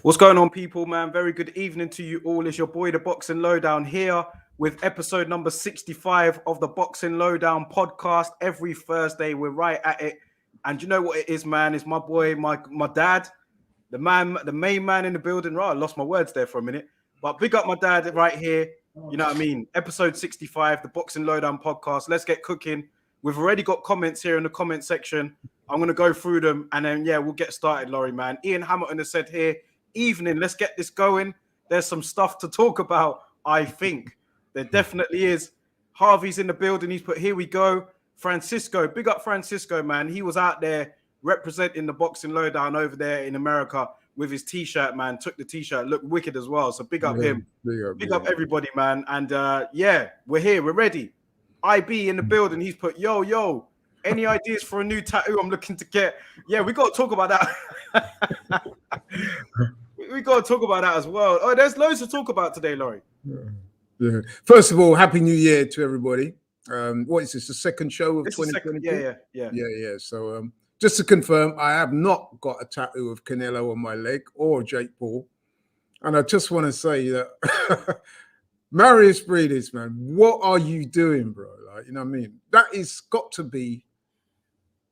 What's going on, people, man? Very good evening to you all. It's your boy, the Boxing Lowdown, here with episode number 65 of the Boxing Lowdown podcast. Every Thursday, we're right at it. And you know what it is, man? It's my boy, my dad, the main man in the building. Right, I lost my words there for a minute. But big up my dad right here. You know what I mean? Episode 65, the Boxing Lowdown podcast. Let's get cooking. We've already got comments here in the comment section. I'm going to go through them, and then, we'll get started, Laurie, man. Ian Hamilton has said here, evening, let's get this going. There's some stuff to talk about, I think. There definitely is. Harvey's in the building. He's put, here we go. Francisco, big up Francisco, man. He was out there representing the Boxing Lowdown over there in America with his T-shirt, man. Took the T-shirt, looked wicked as well. So big up him. Big up everybody, man. And, we're here. We're ready. IB in the building. He's put, yo. Any ideas for a new tattoo I'm looking to get? Yeah, we got to talk about that. we got to talk about that as well. Oh, there's loads to talk about today, Laurie. Yeah. First of all, Happy New Year to everybody. What is this, the second show of 2022? Yeah. So just to confirm, I have not got a tattoo of Canelo on my leg or Jake Paul. And I just want to say that Marius Breedis, man, what are you doing, bro? Like, you know what I mean? That is got to be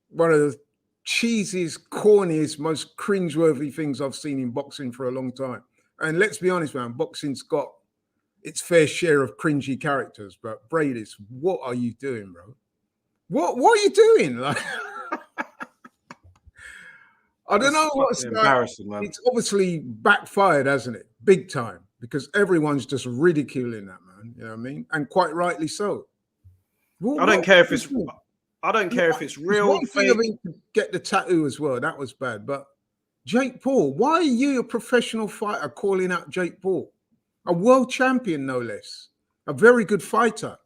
one of the cheesiest, corniest, most cringeworthy things I've seen in boxing for a long time. And let's be honest, man, boxing's got its fair share of cringy characters. But Breedis, what are you doing, bro? What are you doing? Like, I don't know what's embarrassing, man. It's obviously backfired, hasn't it? Big time, because everyone's just ridiculing that, man. You know what I mean? And quite rightly so. I don't care if it's real. One thing of him to get the tattoo as well, that was bad. But Jake Paul, why are you, a professional fighter, calling out Jake Paul? A world champion, no less. A very good fighter.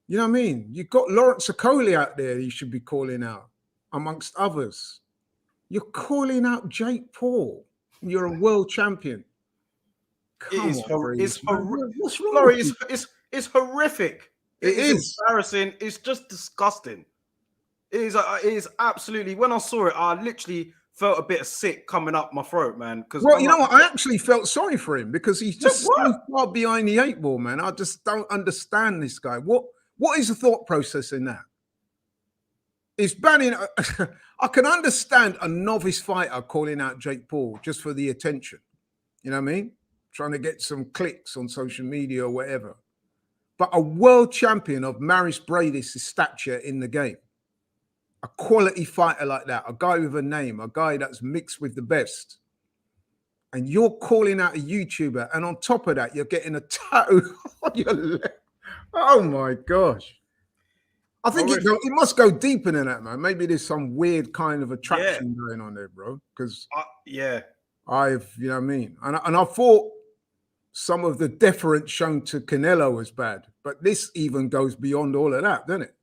You know what I mean? You've got Lawrence Okoli out there you should be calling out, amongst others. You're calling out Jake Paul. You're a world champion. It's horrific. It is embarrassing. It's just disgusting. It is absolutely. When I saw it, I literally felt a bit of sick coming up my throat, man. Because you know what? I actually felt sorry for him because he's just so far behind the eight ball, man. I just don't understand this guy. What is the thought process in that? It's banning. I can understand a novice fighter calling out Jake Paul just for the attention. You know what I mean? Trying to get some clicks on social media or whatever. But a world champion of Marius Breidis' stature in the game, a quality fighter like that, a guy with a name, a guy that's mixed with the best, and you're calling out a YouTuber, and on top of that, you're getting a tattoo on your leg. Oh my gosh. I think it must go deeper than that, man. Maybe there's some weird kind of attraction going on there, bro. Because you know what I mean? And I thought some of the deference shown to Canelo was bad, but this even goes beyond all of that, doesn't it?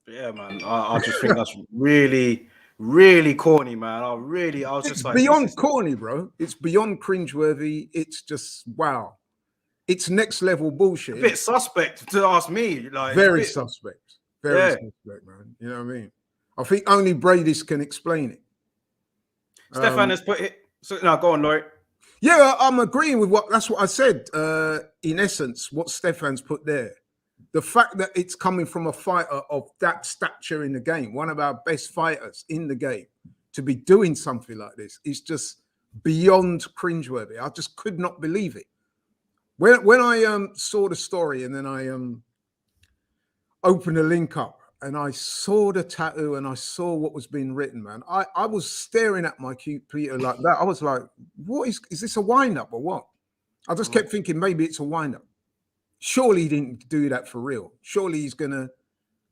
Yeah, man. I just think that's really, really corny, man. It's beyond corny, bro. It's beyond cringeworthy. It's just, wow. It's next level bullshit. A bit suspect to ask me. Like very suspect. Very suspect, man. You know what I mean? I think only Breidis can explain it. Stefan has put it. So now go on, Laurie. Yeah, I'm agreeing with that's what I said. In essence, what Stefan's put there. The fact that it's coming from a fighter of that stature in the game, one of our best fighters in the game, to be doing something like this is just beyond cringeworthy. I just could not believe it. When I saw the story and then I opened the link up and I saw the tattoo and I saw what was being written, man, I was staring at my computer like that. I was like, what is this a wind-up or what? I just kept thinking maybe it's a wind-up. Surely he didn't do that for real. Surely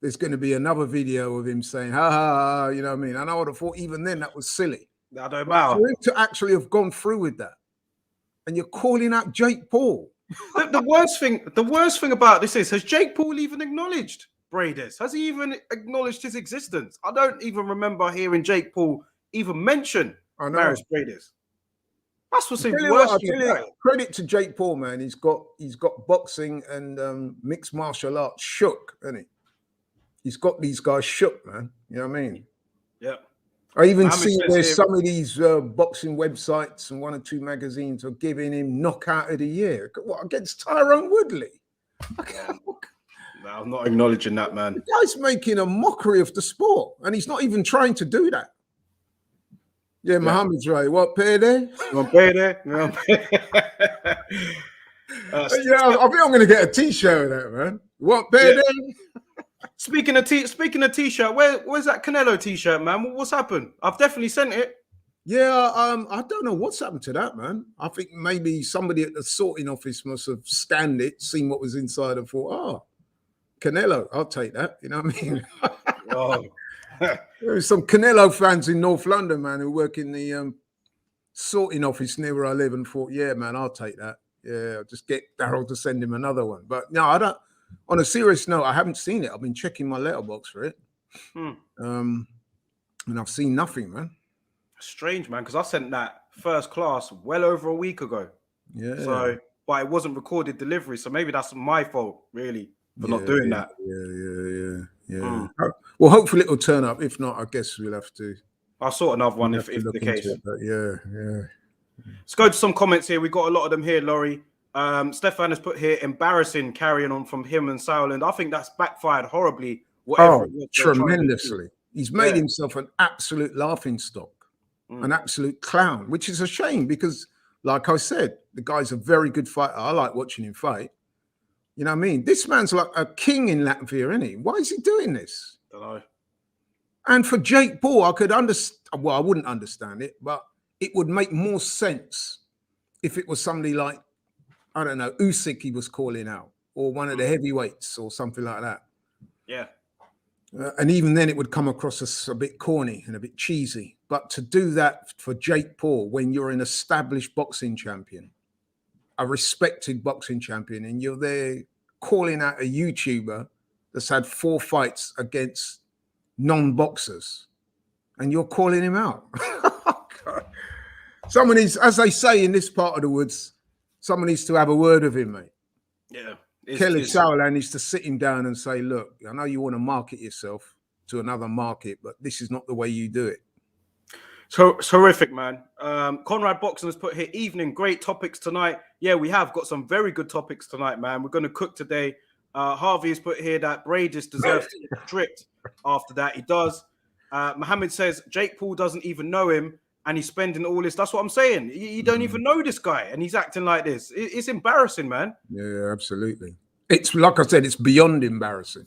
there's gonna be another video of him saying, ha ha ha, you know what I mean? And I would have thought even then that was silly. I don't know. For him to actually have gone through with that. And you're calling out Jake Paul. The worst thing about this is, has Jake Paul even acknowledged Breidis? Has he even acknowledged his existence? I don't even remember hearing Jake Paul even mention Marius Breidis. That's what's worst. Credit to Jake Paul, man. He's got boxing and mixed martial arts shook, hasn't he? He's got these guys shook, man. You know what I mean? Yeah. I even Mohammed see says there's here, some of these boxing websites and 1 or 2 magazines are giving him knockout of the year. What, against Tyrone Woodley? no, I'm not acknowledging that, man. The guy's making a mockery of the sport, and he's not even trying to do that. Yeah, Mohammed's right. What, payday? You want payday? You want payday? Yeah, I think I'm going to get a T-shirt of that, man. What, payday? Yeah. Speaking of T-shirt, where's that Canelo T-shirt, man? What's happened? I've definitely sent it. Yeah, I don't know what's happened to that, man. I think maybe somebody at the sorting office must have scanned it, seen what was inside, and thought, "Oh, Canelo, I'll take that." You know what I mean? Oh. There's some Canelo fans in North London, man, who work in the sorting office near where I live, and thought, "Yeah, man, I'll take that. Yeah, I'll just get Daryl to send him another one." But no, I don't. On a serious note, I haven't seen it. I've been checking my letterbox for it, and I've seen nothing, man. Strange, man, because I sent that first class well over a week ago. Yeah. So, but it wasn't recorded delivery, so maybe that's my fault, really, for not doing that. Yeah. Well, hopefully it'll turn up. If not, I guess we'll have to. I'll sort another one if the case. Yeah. Let's go to some comments here. We got a lot of them here, Laurie. Stefan has put here, embarrassing carrying on from him and Sauerland. I think that's backfired horribly. Whatever tremendously. He's made himself an absolute laughingstock, an absolute clown, which is a shame because, like I said, the guy's a very good fighter. I like watching him fight. You know what I mean? This man's like a king in Latvia, isn't he? Why is he doing this? Don't know. And for Jake Paul, I could understand. Well, I wouldn't understand it, but it would make more sense if it was somebody like, I don't know, Usyk he was calling out, or one of the heavyweights or something like that. Yeah. And even then it would come across as a bit corny and a bit cheesy. But to do that for Jake Paul when you're an established boxing champion, a respected boxing champion, and you're there calling out a YouTuber that's had 4 fights against non-boxers, and you're calling him out. Someone needs, as they say in this part of the woods, someone needs to have a word with him, mate. Yeah. Kelly Sauerland needs to sit him down and say, look, I know you want to market yourself to another market, but this is not the way you do it. So it's horrific, man. Conrad Boxing has put here, evening, great topics tonight. Yeah, we have got some very good topics tonight, man. We're going to cook today. Harvey has put here that Bradis deserves to get stripped after that. He does. Mohammed says Jake Paul doesn't even know him and he's spending all this. That's what I'm saying. You don't even know this guy and he's acting like this. It's embarrassing, man. Yeah, absolutely. It's like I said, it's beyond embarrassing.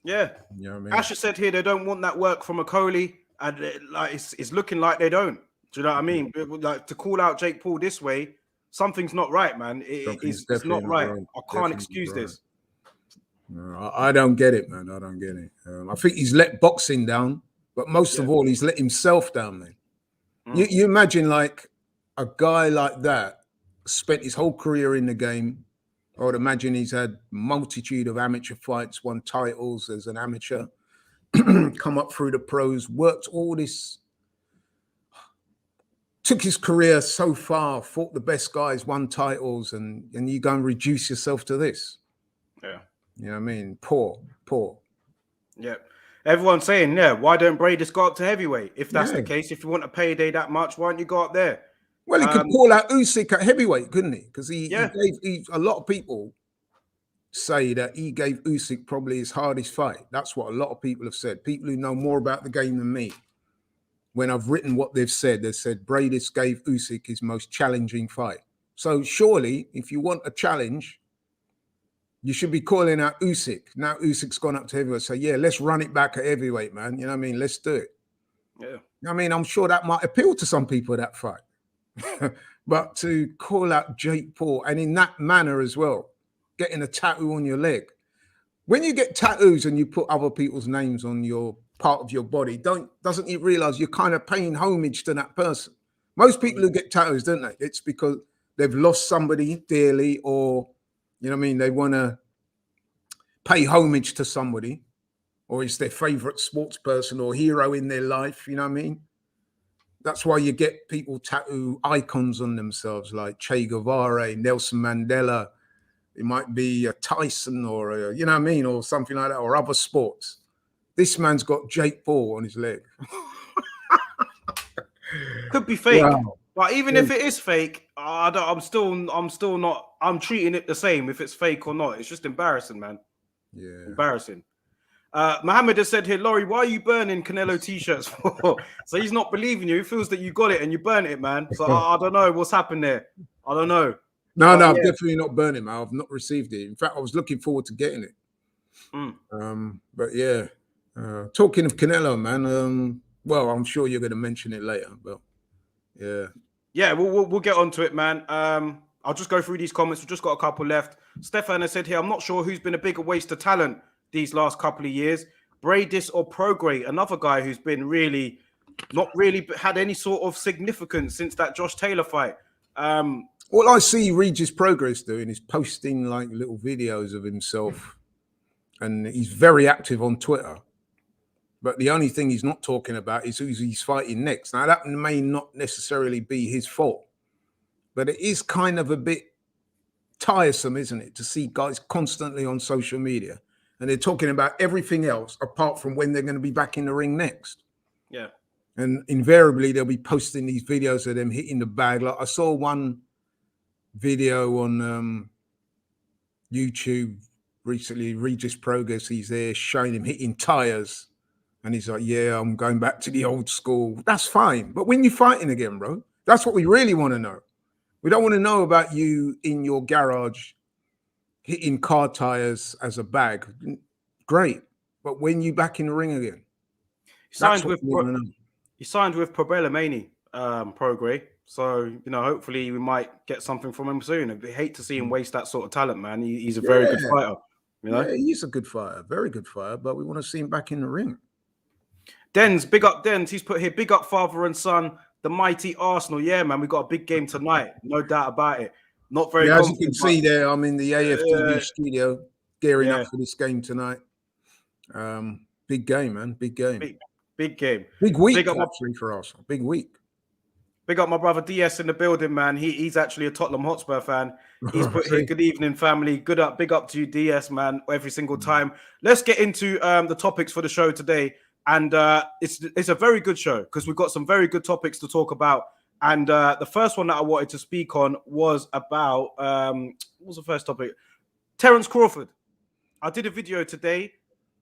Yeah. You know what I mean? Asher said here they don't want that work from a Coley, and it's looking like they don't. Do you know what I mean? Like to call out Jake Paul this way, something's not right, man. It's not right. I can't excuse this. No, I don't get it, man. I don't get it. I think he's let boxing down, but most of all, he's let himself down, man. You imagine like a guy like that spent his whole career in the game. I would imagine he's had multitude of amateur fights, won titles as an amateur, come up through the pros, worked all this, took his career so far, fought the best guys, won titles, and you go and reduce yourself to this. Yeah. You know what I mean? Poor. Yeah. Everyone's saying, why don't Bray just go up to heavyweight? If that's the case, if you want a payday that much, why don't you go up there? Well, he could call out Usyk at heavyweight, couldn't he? Because he gave a lot of people say that he gave Usyk probably his hardest fight. That's what a lot of people have said. People who know more about the game than me. When I've written what they've said Bradis gave Usyk his most challenging fight. So surely, if you want a challenge, you should be calling out Usyk. Now Usyk's gone up to heavyweight. So let's run it back at heavyweight, man. You know what I mean? Let's do it. Yeah. I mean, I'm sure that might appeal to some people, that fight. But to call out Jake Paul, and in that manner as well, getting a tattoo on your leg. When you get tattoos and you put other people's names on your part of your body, doesn't you realize you're kind of paying homage to that person? Most people who get tattoos, don't they? It's because they've lost somebody dearly, or you know what I mean, they want to pay homage to somebody, or it's their favorite sports person or hero in their life, you know what I mean? That's why you get people tattoo icons on themselves, like Che Guevara, Nelson Mandela. It might be a Tyson or you know what I mean, or something like that, or other sports. This man's got Jake Paul on his leg. Could be fake. Wow. But even if it is fake, I'm still not. I'm treating it the same if it's fake or not. It's just embarrassing, man. Yeah. Embarrassing. Mohammed has said here, Laurie, why are you burning Canelo t-shirts for? So he's not believing you. He feels that you got it and you burnt it, man. So I don't know what's happened there. I don't know. No, I'm definitely not burning, man. I've not received it. In fact, I was looking forward to getting it. But yeah, talking of Canelo, man. Well, I'm sure you're going to mention it later, but yeah, we'll get onto it, man. I'll just go through these comments. We've just got a couple left. Stefan has said here, I'm not sure who's been a bigger waste of talent these last couple of years, Bradis or Prograis, another guy who's been not really had any sort of significance since that Josh Taylor fight. All I see Regis Prograis doing is posting like little videos of himself, and he's very active on Twitter. But the only thing he's not talking about is who he's fighting next. Now, that may not necessarily be his fault, but it is kind of a bit tiresome, isn't it, to see guys constantly on social media and they're talking about everything else apart from when they're going to be back in the ring next. Yeah. And invariably, they'll be posting these videos of them hitting the bag. Like I saw one video on YouTube recently, Regis Prograis, he's there showing him hitting tires. And he's like, yeah, I'm going back to the old school. That's fine. But when you're fighting again, bro, that's what we really want to know. We don't want to know about you in your garage hitting car tires as a bag. Great. But when you back in the ring again? He signed with Probellamani, Prograis. So, hopefully we might get something from him soon. I'd hate to see him waste that sort of talent, man. He's a very good fighter. Yeah, he's a good fighter. Very good fighter. But we want to see him back in the ring. Dens, big up Dens. He's put here, big up father and son, the mighty Arsenal. Yeah, man, we got a big game tonight. No doubt about it. Not very as you can see there, I'm in the AFTV studio gearing up for this game tonight. Big game, man. Big game. Big game. Big week, actually, for Arsenal. Big week. Big up my brother DS in the building, man. He's actually a Tottenham Hotspur fan. He's put here, good evening, family. Big up to you, DS, man, every single time. Let's get into the topics for the show today. And it's a very good show because we've got some very good topics to talk about. And the first one that I wanted to speak on was about, what was the first topic? Terence Crawford. I did a video today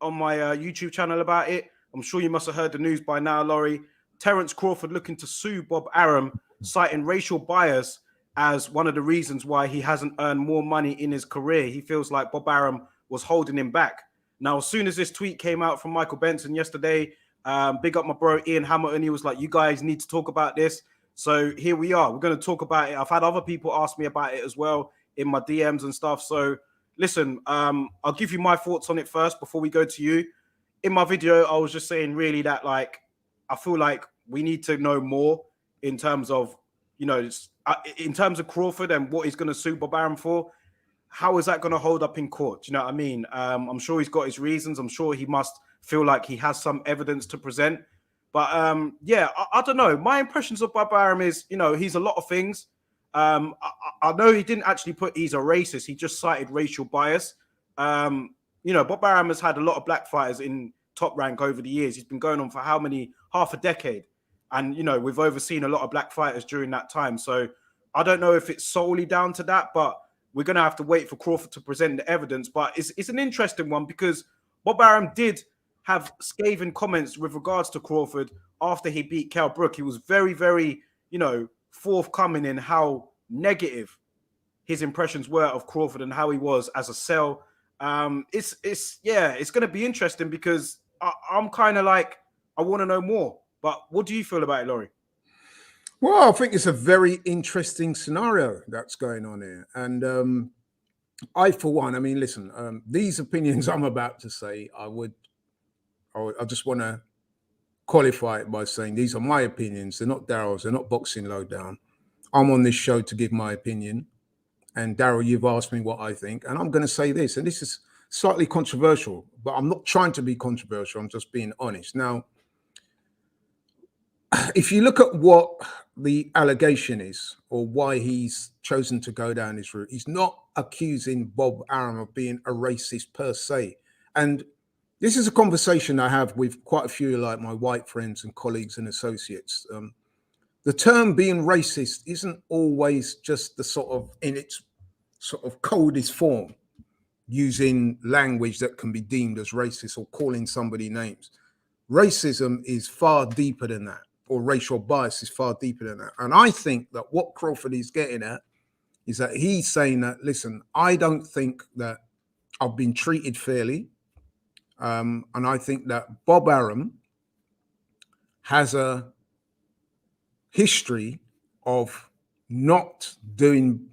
on my YouTube channel about it. I'm sure you must have heard the news by now, Laurie. Terence Crawford looking to sue Bob Arum, citing racial bias as one of the reasons why he hasn't earned more money in his career. He feels like Bob Arum was holding him back. Now, as soon as this tweet came out from Michael Benson yesterday, big up my bro Ian Hamilton. He was like, you guys need to talk about this. So here we are. We're going to talk about it. I've had other people ask me about it as well in my DMs and stuff. So listen, I'll give you my thoughts on it first before we go to you. In my video, I was just saying really that, like, I feel like we need to know more in terms of, in terms of Crawford and what he's going to sue Bob Arum for. How is that going to hold up in court? Do you know what I mean? I'm sure he's got his reasons. I'm sure he must feel like he has some evidence to present. But I don't know. My impressions of Bob Arum is, he's a lot of things. I know he didn't actually put he's a racist. He just cited racial bias. Bob Arum has had a lot of black fighters in Top Rank over the years. He's been going on for how many? Half a decade. And, we've overseen a lot of black fighters during that time. So I don't know if it's solely down to that, but we're going to have to wait for Crawford to present the evidence. But it's an interesting one because Bob Arum did have scathing comments with regards to Crawford after he beat Kell Brook. He was very, very, forthcoming in how negative his impressions were of Crawford and how he was as a sell. It's going to be interesting because I'm kind of like, I want to know more. But what do you feel about it, Laurie? Well, I think it's a very interesting scenario that's going on here. And I, for one, listen, these opinions I'm about to say, I just want to qualify it by saying these are my opinions. They're not Daryl's. They're not Boxing Lowdown. I'm on this show to give my opinion. And Daryl, you've asked me what I think. And I'm going to say this, and this is slightly controversial, but I'm not trying to be controversial. I'm just being honest. Now, if you look at what the allegation is or why he's chosen to go down this route, he's not accusing Bob Arum of being a racist per se. And this is a conversation I have with quite a few, like my white friends and colleagues and associates. the term being racist isn't always just the sort of in its sort of coldest form, using language that can be deemed as racist or calling somebody names. Racism is far deeper than that, or racial bias is far deeper than that. And I think that what Crawford is getting at is that he's saying that, listen, I don't think that I've been treated fairly. And I think that Bob Arum has a history of not doing,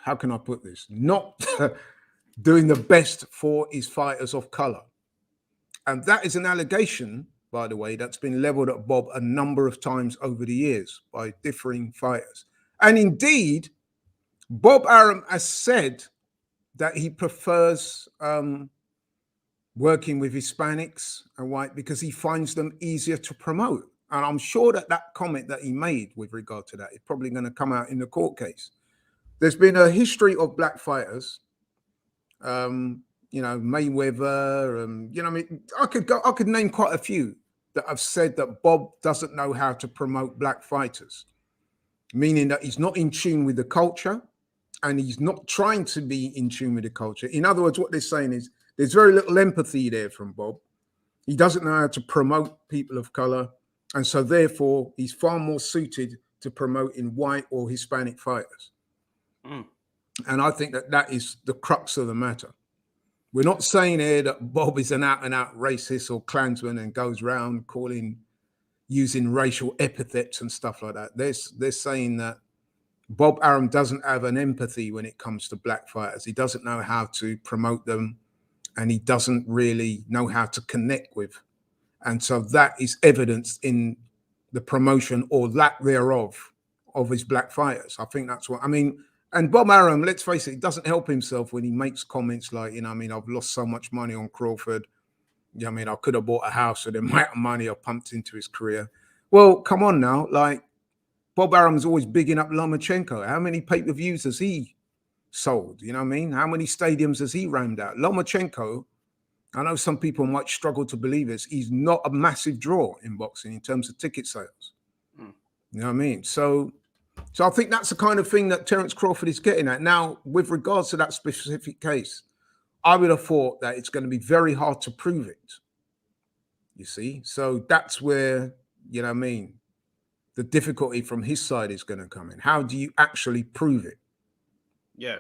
how can I put this? Not doing the best for his fighters of color. And that is an allegation, by the way, that's been leveled at Bob a number of times over the years by differing fighters. And indeed, Bob Arum has said that he prefers working with Hispanics and white because he finds them easier to promote. And I'm sure that that comment that he made with regard to that is probably going to come out in the court case. There's been a history of black fighters, you know, Mayweather, you know, I mean, I could name quite a few that have said that Bob doesn't know how to promote black fighters, meaning that he's not in tune with the culture and he's not trying to be in tune with the culture. In other words, what they're saying is there's very little empathy there from Bob. He doesn't know how to promote people of color. And so therefore, he's far more suited to promoting white or Hispanic fighters. Mm. And I think that that is the crux of the matter. We're not saying here that Bob is an out-and-out racist or Klansman and goes around using racial epithets and stuff like that. They're saying that Bob Arum doesn't have an empathy when it comes to black fighters. He doesn't know how to promote them, and he doesn't really know how to connect with. And so that is evidenced in the promotion or lack thereof of his black fighters. I think that's what, I mean, and Bob Arum, let's face it, he doesn't help himself when he makes comments like, you know, I mean, I've lost so much money on Crawford. You know, I mean, I could have bought a house with the amount of money I pumped into his career. Well, come on now. Like, Bob Arum's always bigging up Lomachenko. How many pay-per-views has he sold? You know what I mean? How many stadiums has he rammed out? Lomachenko, I know some people might struggle to believe this, he's not a massive draw in boxing in terms of ticket sales. You know what I mean? So I think that's the kind of thing that Terence Crawford is getting at. Now, with regards to that specific case, I would have thought that it's going to be very hard to prove it. You see? So that's where, you know what I mean, the difficulty from his side is going to come in. How do you actually prove it? Yeah.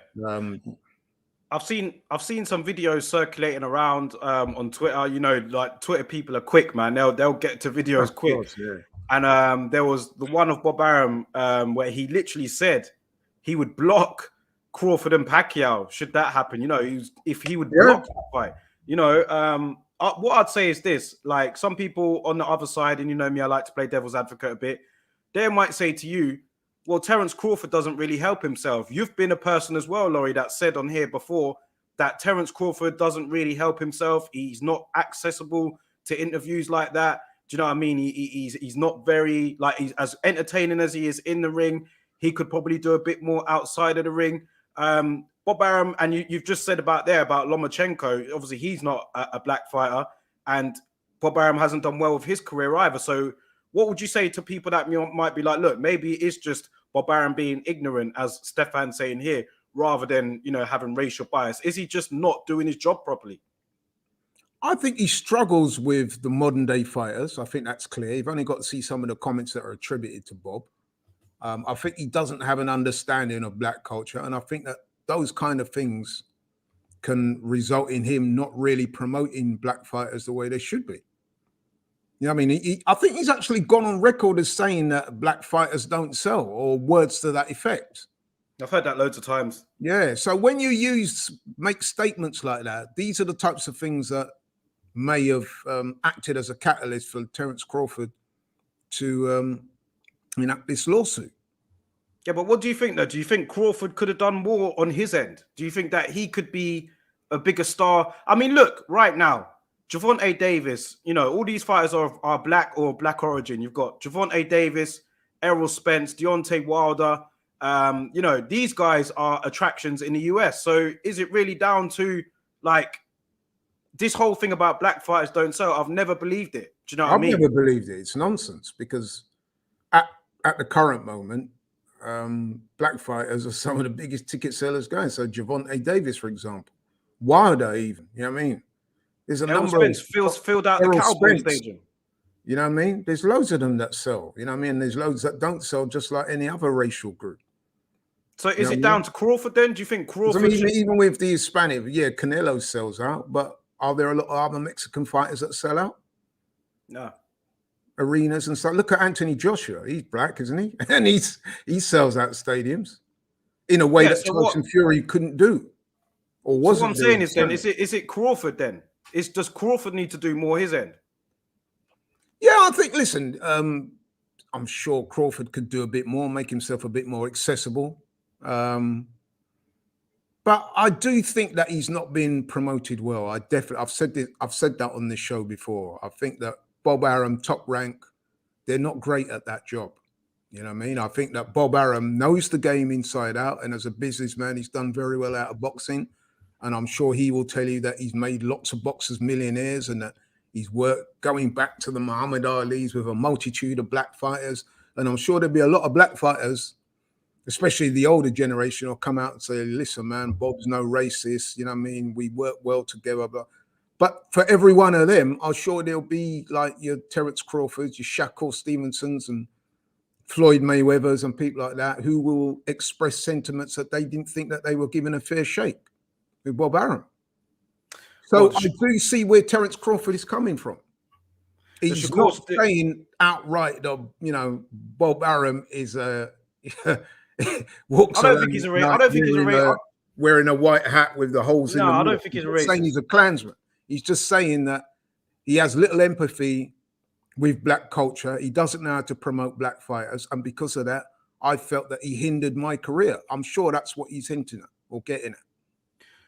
I've seen some videos circulating around on Twitter. You know, like Twitter people are quick, man. They'll get to videos quick. Course, yeah. And there was the one of Bob Arum where he literally said he would block Crawford and Pacquiao should that happen. You know, if he would block that fight. You know, what I'd say is this: like some people on the other side, and you know me, I like to play devil's advocate a bit. They might say to you, well, Terence Crawford doesn't really help himself. You've been a person as well, Laurie, that said on here before that Terence Crawford doesn't really help himself. He's not accessible to interviews like that. Do you know what I mean? He's not very, like, he's as entertaining as he is in the ring. He could probably do a bit more outside of the ring. Bob Arum, and you've just said about Lomachenko. Obviously, he's not a black fighter, and Bob Arum hasn't done well with his career either. So what would you say to people that might be like, look, maybe it's just Bob Arum being ignorant, as Stefan's saying here, rather than, you know, having racial bias? Is he just not doing his job properly? I think he struggles with the modern day fighters. I think that's clear. You've only got to see some of the comments that are attributed to Bob. I think he doesn't have an understanding of black culture. And I think that those kind of things can result in him not really promoting black fighters the way they should be. You know what I mean? I think he's actually gone on record as saying that black fighters don't sell, or words to that effect. I've heard that loads of times. Yeah. So when you make statements like that, these are the types of things that may have acted as a catalyst for Terence Crawford to enact this lawsuit. Yeah, but what do you think, though? Do you think Crawford could have done more on his end? Do you think that he could be a bigger star? I mean, look, right now, Gervonta Davis, you know, all these fighters are black or black origin. You've got Gervonta Davis, Errol Spence, Deontay Wilder. You know, these guys are attractions in the US. So is it really down to, like, this whole thing about black fighters don't sell? I've never believed it. Do you know what I mean? I've never believed it. It's nonsense, because at the current moment, black fighters are some of the biggest ticket sellers going. So Javonte Davis, for example, Wilder, even. You know what I mean? There's a number Spence of filled out the Errol Cowboy Spence. stadium. You know what I mean? There's loads of them that sell. You know what I mean? There's loads that don't sell, just like any other racial group. So is it down to Crawford then? Do you think Crawford? I mean, even with the Hispanic, yeah, Canelo sells out, but are there a lot of other Mexican fighters that sell out? No. Arenas and stuff. Look at Anthony Joshua. He's black, isn't he? And he sells out stadiums in a way that Tyson Fury couldn't do. Or wasn't. So what I'm saying is then, is it Crawford then? Does Crawford need to do more his end? Yeah, I think, listen, I'm sure Crawford could do a bit more, make himself a bit more accessible. But I do think that he's not been promoted well. I've said that on this show before. I think that Bob Arum, top rank, they're not great at that job. You know what I mean? I think that Bob Arum knows the game inside out, and as a businessman, he's done very well out of boxing. And I'm sure he will tell you that he's made lots of boxers millionaires, and that he's worked going back to the Muhammad Ali's with a multitude of black fighters. And I'm sure there'll be a lot of black fighters, especially the older generation, will come out and say, listen, man, Bob's no racist. You know what I mean? We work well together. But for every one of them, I'm sure there'll be like your Terence Crawfords, your Shakur Stevensons and Floyd Mayweathers and people like that who will express sentiments that they didn't think that they were given a fair shake with Bob Arum. So I do see where Terence Crawford is coming from. He's not saying outright that, you know, Bob Arum is a walks I don't think he's a racist. Wearing a white hat with the holes in the middle. I don't think he's a racist. Saying he's a Klansman. He's just saying that he has little empathy with black culture. He doesn't know how to promote black fighters. And because of that, I felt that he hindered my career. I'm sure that's what he's hinting at or getting at.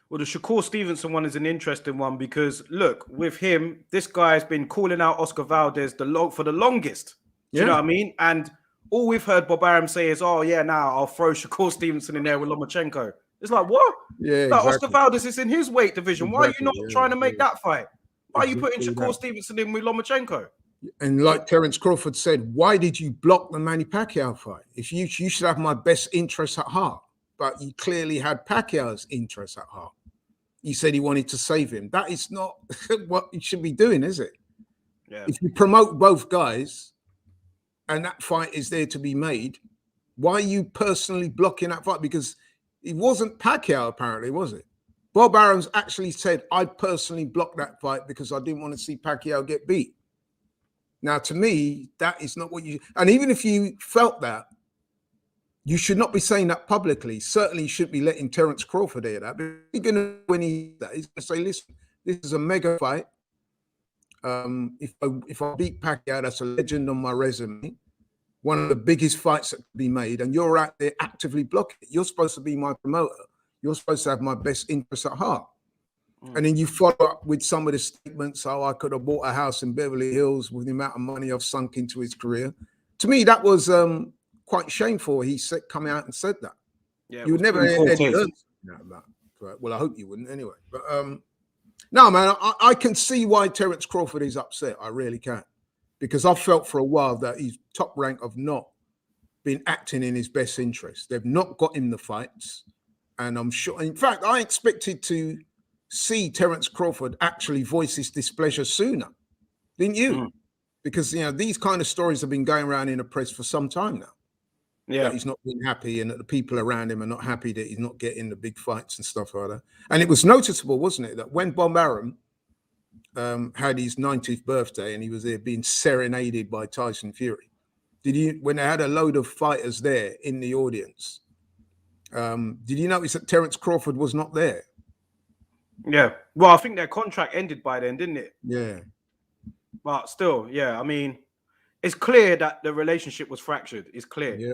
Well, the Shakur Stevenson one is an interesting one because, look, with him, this guy has been calling out Oscar Valdez for the longest. Do you know what I mean? And all we've heard Bob Arum say is, oh, yeah, now I'll throw Shakur Stevenson in there with Lomachenko. It's like, what? Yeah, like, exactly. Oscar Valdez is in his weight division. Why are you not trying to make that fight? Why are you putting Shakur Stevenson in with Lomachenko? And like Terence Crawford said, why did you block the Manny Pacquiao fight? If you should have my best interests at heart, but you clearly had Pacquiao's interests at heart. He said he wanted to save him. That is not what you should be doing, is it? Yeah. If you promote both guys and that fight is there to be made, why are you personally blocking that fight? Because it wasn't Pacquiao, apparently, was it? Bob Arum's actually said, I personally blocked that fight because I didn't want to see Pacquiao get beat. Now, to me, that is not what you... And even if you felt that, you should not be saying that publicly. Certainly, you should be letting Terence Crawford hear that. But he's going to, when he's going to say, listen, this is a mega fight. If I beat Pacquiao, that's a legend on my resume. One of the biggest fights that could be made. And you're out there actively blocking it. You're supposed to be my promoter. You're supposed to have my best interests at heart. And then you follow up with some of the statements, oh, I could have bought a house in Beverly Hills with the amount of money I've sunk into his career. To me, that was quite shameful. He said, come out and said that. Yeah, you would never hear any that. Well, I hope you wouldn't anyway. But no, man, I can see why Terence Crawford is upset. I really can. Because I felt for a while that he's top rank of not been acting in his best interest. They've not got him the fights. And I'm sure, in fact, I expected to see Terence Crawford actually voice his displeasure sooner, didn't you? Because, you know, these kind of stories have been going around in the press for some time now. Yeah, that he's not been happy and that the people around him are not happy that he's not getting the big fights and stuff like that. And it was noticeable, wasn't it, that when Bob Arum had his 90th birthday and he was there being serenaded by Tyson Fury, when they had a load of fighters there in the audience, did you notice that Terence Crawford was not there? Yeah. Well, I think their contract ended by then, didn't it? Yeah. But still, yeah, I mean, it's clear that the relationship was fractured. It's clear. Yeah.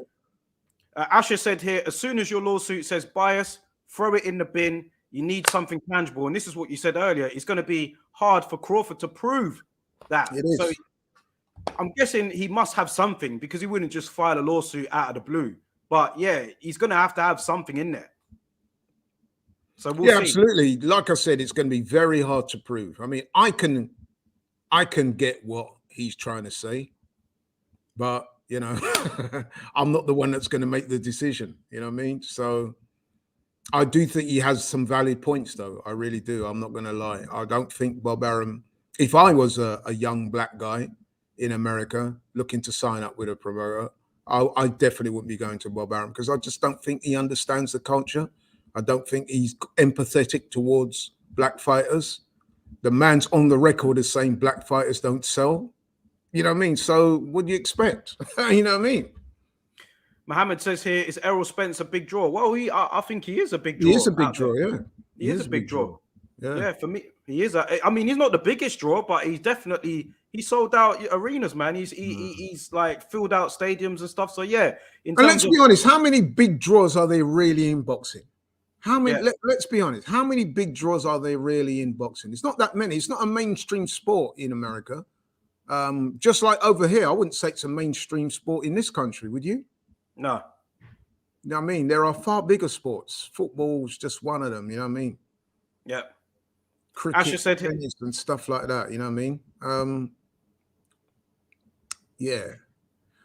Asher said here, as soon as your lawsuit says bias, throw it in the bin. You need something tangible. And this is what you said earlier. It's going to be hard for Crawford to prove that. It is. So I'm guessing he must have something because he wouldn't just file a lawsuit out of the blue. But yeah, he's going to have something in there. So we'll see. Absolutely. Like I said, it's going to be very hard to prove. I mean, I can get what he's trying to say, but you know, I'm not the one that's going to make the decision. You know what I mean? So I do think he has some valid points, though. I really do. I'm not going to lie. I don't think Bob Arum, if I was a young black guy in America looking to sign up with a promoter, I definitely wouldn't be going to Bob Arum because I just don't think he understands the culture. I don't think he's empathetic towards black fighters. The man's on the record as saying black fighters don't sell. You know what I mean? So what do you expect? You know what I mean? Mohammed says here, is Errol Spence a big draw? Well, I think he is a big draw. He is a big draw, yeah. He is a big draw. Yeah, for me, he is. I mean, he's not the biggest draw, but he's definitely he sold out arenas, man. He's like filled out stadiums and stuff. So yeah. And let's be honest, how many big draws are there really in boxing? How many? Yeah. Let's be honest. How many big draws are there really in boxing? It's not that many. It's not a mainstream sport in America. Just like over here, I wouldn't say it's a mainstream sport in this country, would you? No. You know what I mean? There are far bigger sports. Football's just one of them, you know what I mean? Yeah. Cricket, tennis and stuff like that, you know what I mean? Yeah.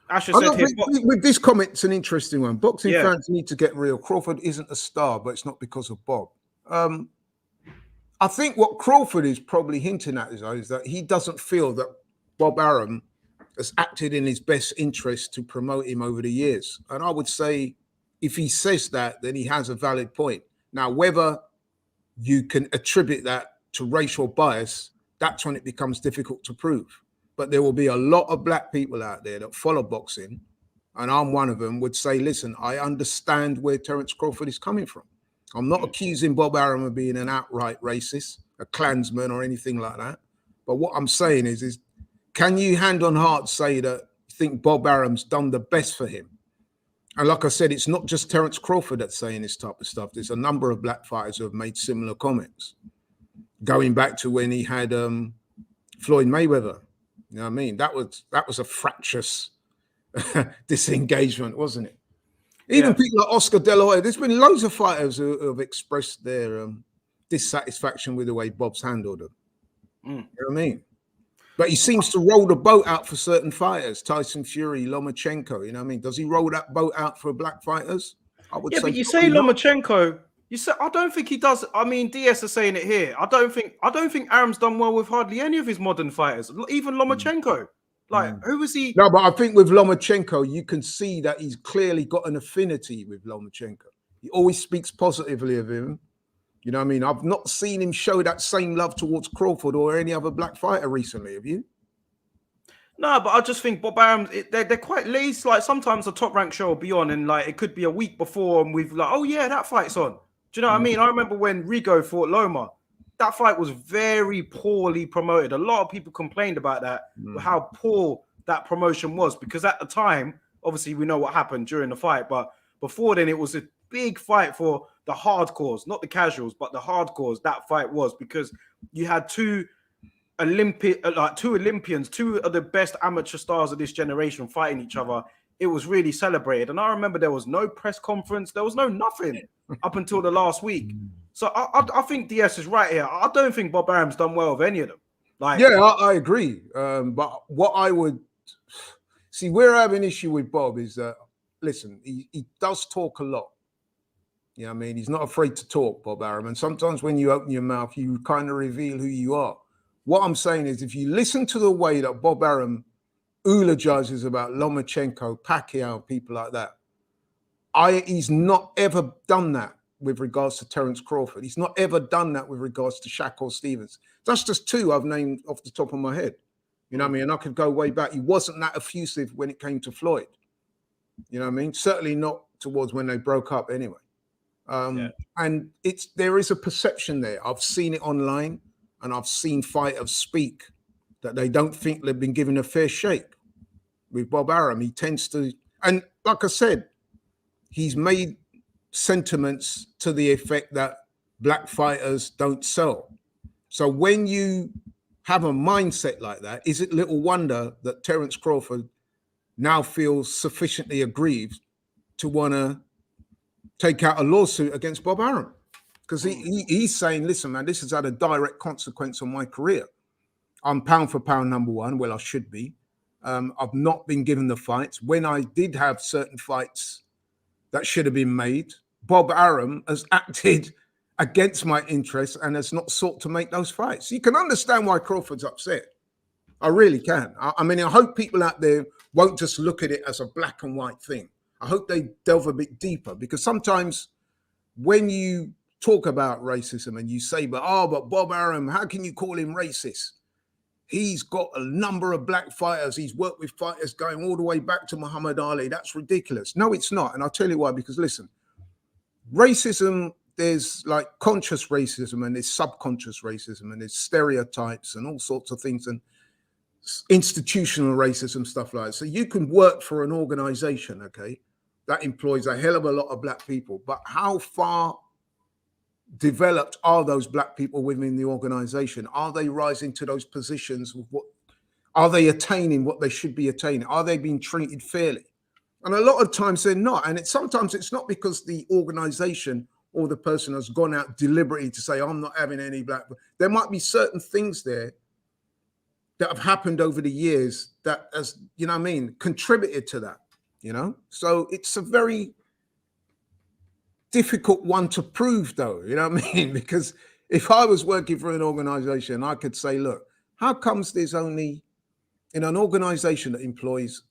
Asher said here, with this comment, it's an interesting one. Boxing fans need to get real. Crawford isn't a star, but it's not because of Bob. I think what Crawford is probably hinting at is that he doesn't feel that Bob Arum has acted in his best interest to promote him over the years. And I would say if he says that, then he has a valid point. Now, whether you can attribute that to racial bias, that's when it becomes difficult to prove. But there will be a lot of black people out there that follow boxing, and I'm one of them, would say, listen, I understand where Terence Crawford is coming from. I'm not accusing Bob Arum of being an outright racist, a Klansman or anything like that. But what I'm saying is can you hand on heart say that you think Bob Arum's done the best for him? And like I said, it's not just Terence Crawford that's saying this type of stuff. There's a number of black fighters who have made similar comments, going back to when he had Floyd Mayweather. You know what I mean? That was a fractious disengagement, wasn't it? Even people like Oscar De La Hoya, there's been loads of fighters who have expressed their dissatisfaction with the way Bob's handled them. You know what I mean? But he seems to roll the boat out for certain fighters, Tyson Fury, Lomachenko. You know what I mean? Does he roll that boat out for black fighters? I would say. But you say Lomachenko. You say I don't think he does. I mean, DS is saying it here. I don't think Arum's done well with hardly any of his modern fighters, even Lomachenko. Like, who was he? No, but I think with Lomachenko, you can see that he's clearly got an affinity with Lomachenko. He always speaks positively of him. You know what I mean? I've not seen him show that same love towards Crawford or any other black fighter recently. Have you? No, but I just think Bob Arum, they're quite lazy. Like sometimes a top rank show will be on, and like it could be a week before, and we've like, oh yeah, that fight's on. Do you know what I mean? I remember when Rigo fought Loma. That fight was very poorly promoted. A lot of people complained about that, how poor that promotion was, because at the time, obviously we know what happened during the fight, but before then it was a big fight for the hardcores, not the casuals, but the hardcores. That fight was because you had two Olympians, two of the best amateur stars of this generation fighting each other. It was really celebrated. And I remember there was no press conference. There was no nothing up until the last week. So I think DS is right here. I don't think Bob Arum's done well with any of them. Like, yeah, I agree. But what I would see, where I have an issue with Bob is that, listen, he does talk a lot. You know what I mean? He's not afraid to talk, Bob Arum. And sometimes when you open your mouth, you kind of reveal who you are. What I'm saying is if you listen to the way that Bob Arum eulogizes about Lomachenko, Pacquiao, people like that, he's not ever done that with regards to Terence Crawford. He's not ever done that with regards to Shakur Stevens. That's just two I've named off the top of my head. You know what I mean? And I could go way back. He wasn't that effusive when it came to Floyd. You know what I mean? Certainly not towards when they broke up anyway. And there is a perception there. I've seen it online, and I've seen fighters speak that they don't think they've been given a fair shake with Bob Arum. He tends to, and like I said, he's made sentiments to the effect that black fighters don't sell. So when you have a mindset like that, is it little wonder that Terence Crawford now feels sufficiently aggrieved to want to take out a lawsuit against Bob Arum? Because he's saying, listen, man, this has had a direct consequence on my career. I'm pound for pound number one. Well, I should be. I've not been given the fights. When I did have certain fights that should have been made, Bob Arum has acted against my interests and has not sought to make those fights. You can understand why Crawford's upset. I really can. I mean, I hope people out there won't just look at it as a black and white thing. I hope they delve a bit deeper, because sometimes when you talk about racism and you say, but Bob Arum, how can you call him racist? He's got a number of black fighters. He's worked with fighters going all the way back to Muhammad Ali. That's ridiculous. No, it's not. And I'll tell you why, because listen, racism, there's like conscious racism and there's subconscious racism and there's stereotypes and all sorts of things and institutional racism, stuff like that. So you can work for an organization, okay, that employs a hell of a lot of black people, but how far developed are those black people within the organization? Are they rising to those positions? What are they attaining? What they should be attaining? Are they being treated fairly? And a lot of times they're not. And sometimes it's not because the organization or the person has gone out deliberately to say, I'm not having any black. There might be certain things there that have happened over the years that, as you know what I mean, contributed to that, you know? So it's a very difficult one to prove, though, you know what I mean? Because if I was working for an organization, I could say, look, how comes there's only, in an organization that employs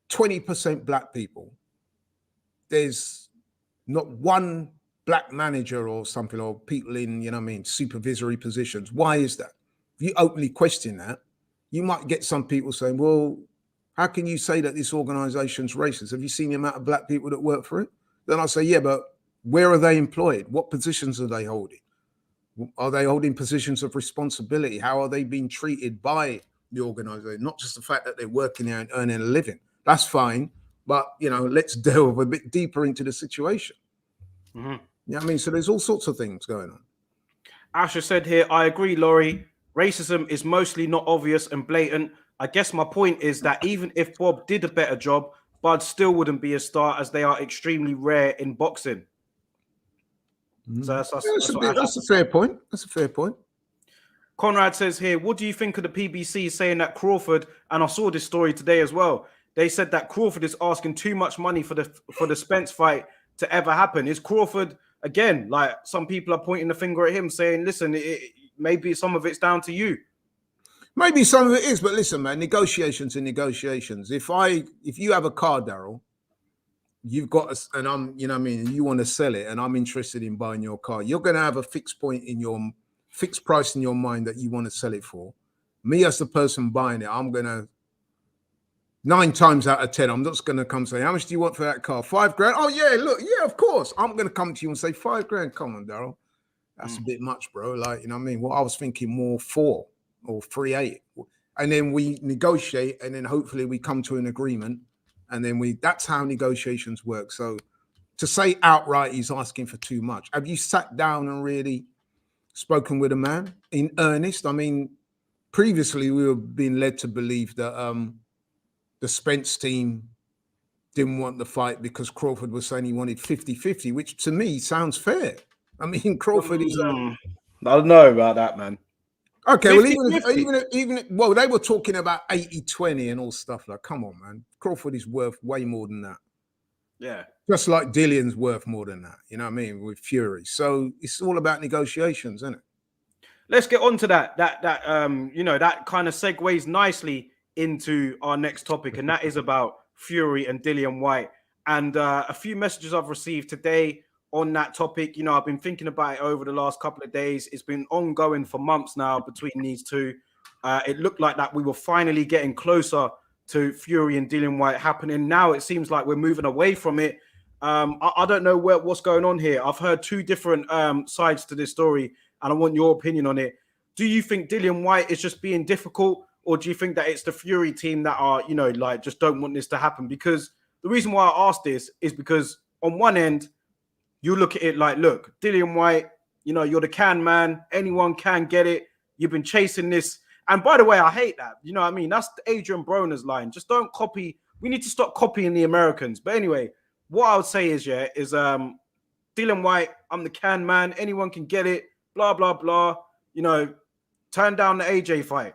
20% black people, there's not one black manager or something, or people in, you know what I mean, supervisory positions? Why is that? If you openly question that, you might get some people saying, well, how can you say that this organization's racist? Have you seen the amount of black people that work for it? Then I say, yeah, but where are they employed? What positions are they holding? Are they holding positions of responsibility? How are they being treated by the organization? Not just the fact that they're working there and earning a living. That's fine. But, you know, let's delve a bit deeper into the situation. Mm-hmm. You know what I mean? So there's all sorts of things going on. Asher said here, I agree, Laurie. Racism is mostly not obvious and blatant. I guess my point is that even if Bob did a better job, Bud still wouldn't be a star, as they are extremely rare in boxing. So that's a fair point. That's a fair point. Conrad says here, what do you think of the PBC saying that Crawford, and I saw this story today as well, they said that Crawford is asking too much money for the Spence fight to ever happen. Is Crawford, again, like some people are pointing the finger at him saying, listen, maybe some of it's down to you. Maybe some of it is, but listen, man, negotiations are negotiations. If you have a car, Daryl, you've got, and I'm, you know what I mean, you want to sell it, and I'm interested in buying your car, you're going to have a fixed price in your mind that you want to sell it for. Me as the person buying it, I'm going to, 9 times out of 10, I'm just going to come say, how much do you want for that car? $5,000? Oh yeah, look, yeah, of course. I'm going to come to you and say $5,000. Come on, Daryl. That's a bit much, bro. Like, you know what I mean? Well, I was thinking more 4 or 3.8. And then we negotiate, and then hopefully we come to an agreement. And then that's how negotiations work. So to say outright he's asking for too much. Have you sat down and really spoken with a man in earnest? I mean, previously we were being led to believe that the Spence team didn't want the fight because Crawford was saying he wanted 50-50, which to me sounds fair. I mean, Crawford is... I don't know about that, man. Okay, 50, well, even well, they were talking about 80-20 and all stuff. Like, come on, man. Crawford is worth way more than that. Yeah. Just like Dillion's worth more than that. You know what I mean? With Fury. So it's all about negotiations, isn't it? Let's get on to that. You know, that kind of segues nicely into our next topic, and that is about Fury and Dillian Whyte. And a few messages I've received today on that topic. You know, I've been thinking about it over the last couple of days. It's been ongoing for months now between these two. It looked like that we were finally getting closer to Fury and Dillian Whyte happening. Now it seems like we're moving away from it. I don't know what's going on here. I've heard 2 different sides to this story, and I want your opinion on it. Do you think Dillian Whyte is just being difficult, or do you think that it's the Fury team that are, you know, like just don't want this to happen? Because the reason why I asked this is because on one end, you look at it like, look, Dillian Whyte, you know, you're the can man. Anyone can get it. You've been chasing this. And by the way, I hate that. You know what I mean? That's Adrian Broner's line. Just don't copy. We need to stop copying the Americans. But anyway, what I would say is, Dillian Whyte, I'm the can man. Anyone can get it. Blah, blah, blah. You know, turn down the AJ fight.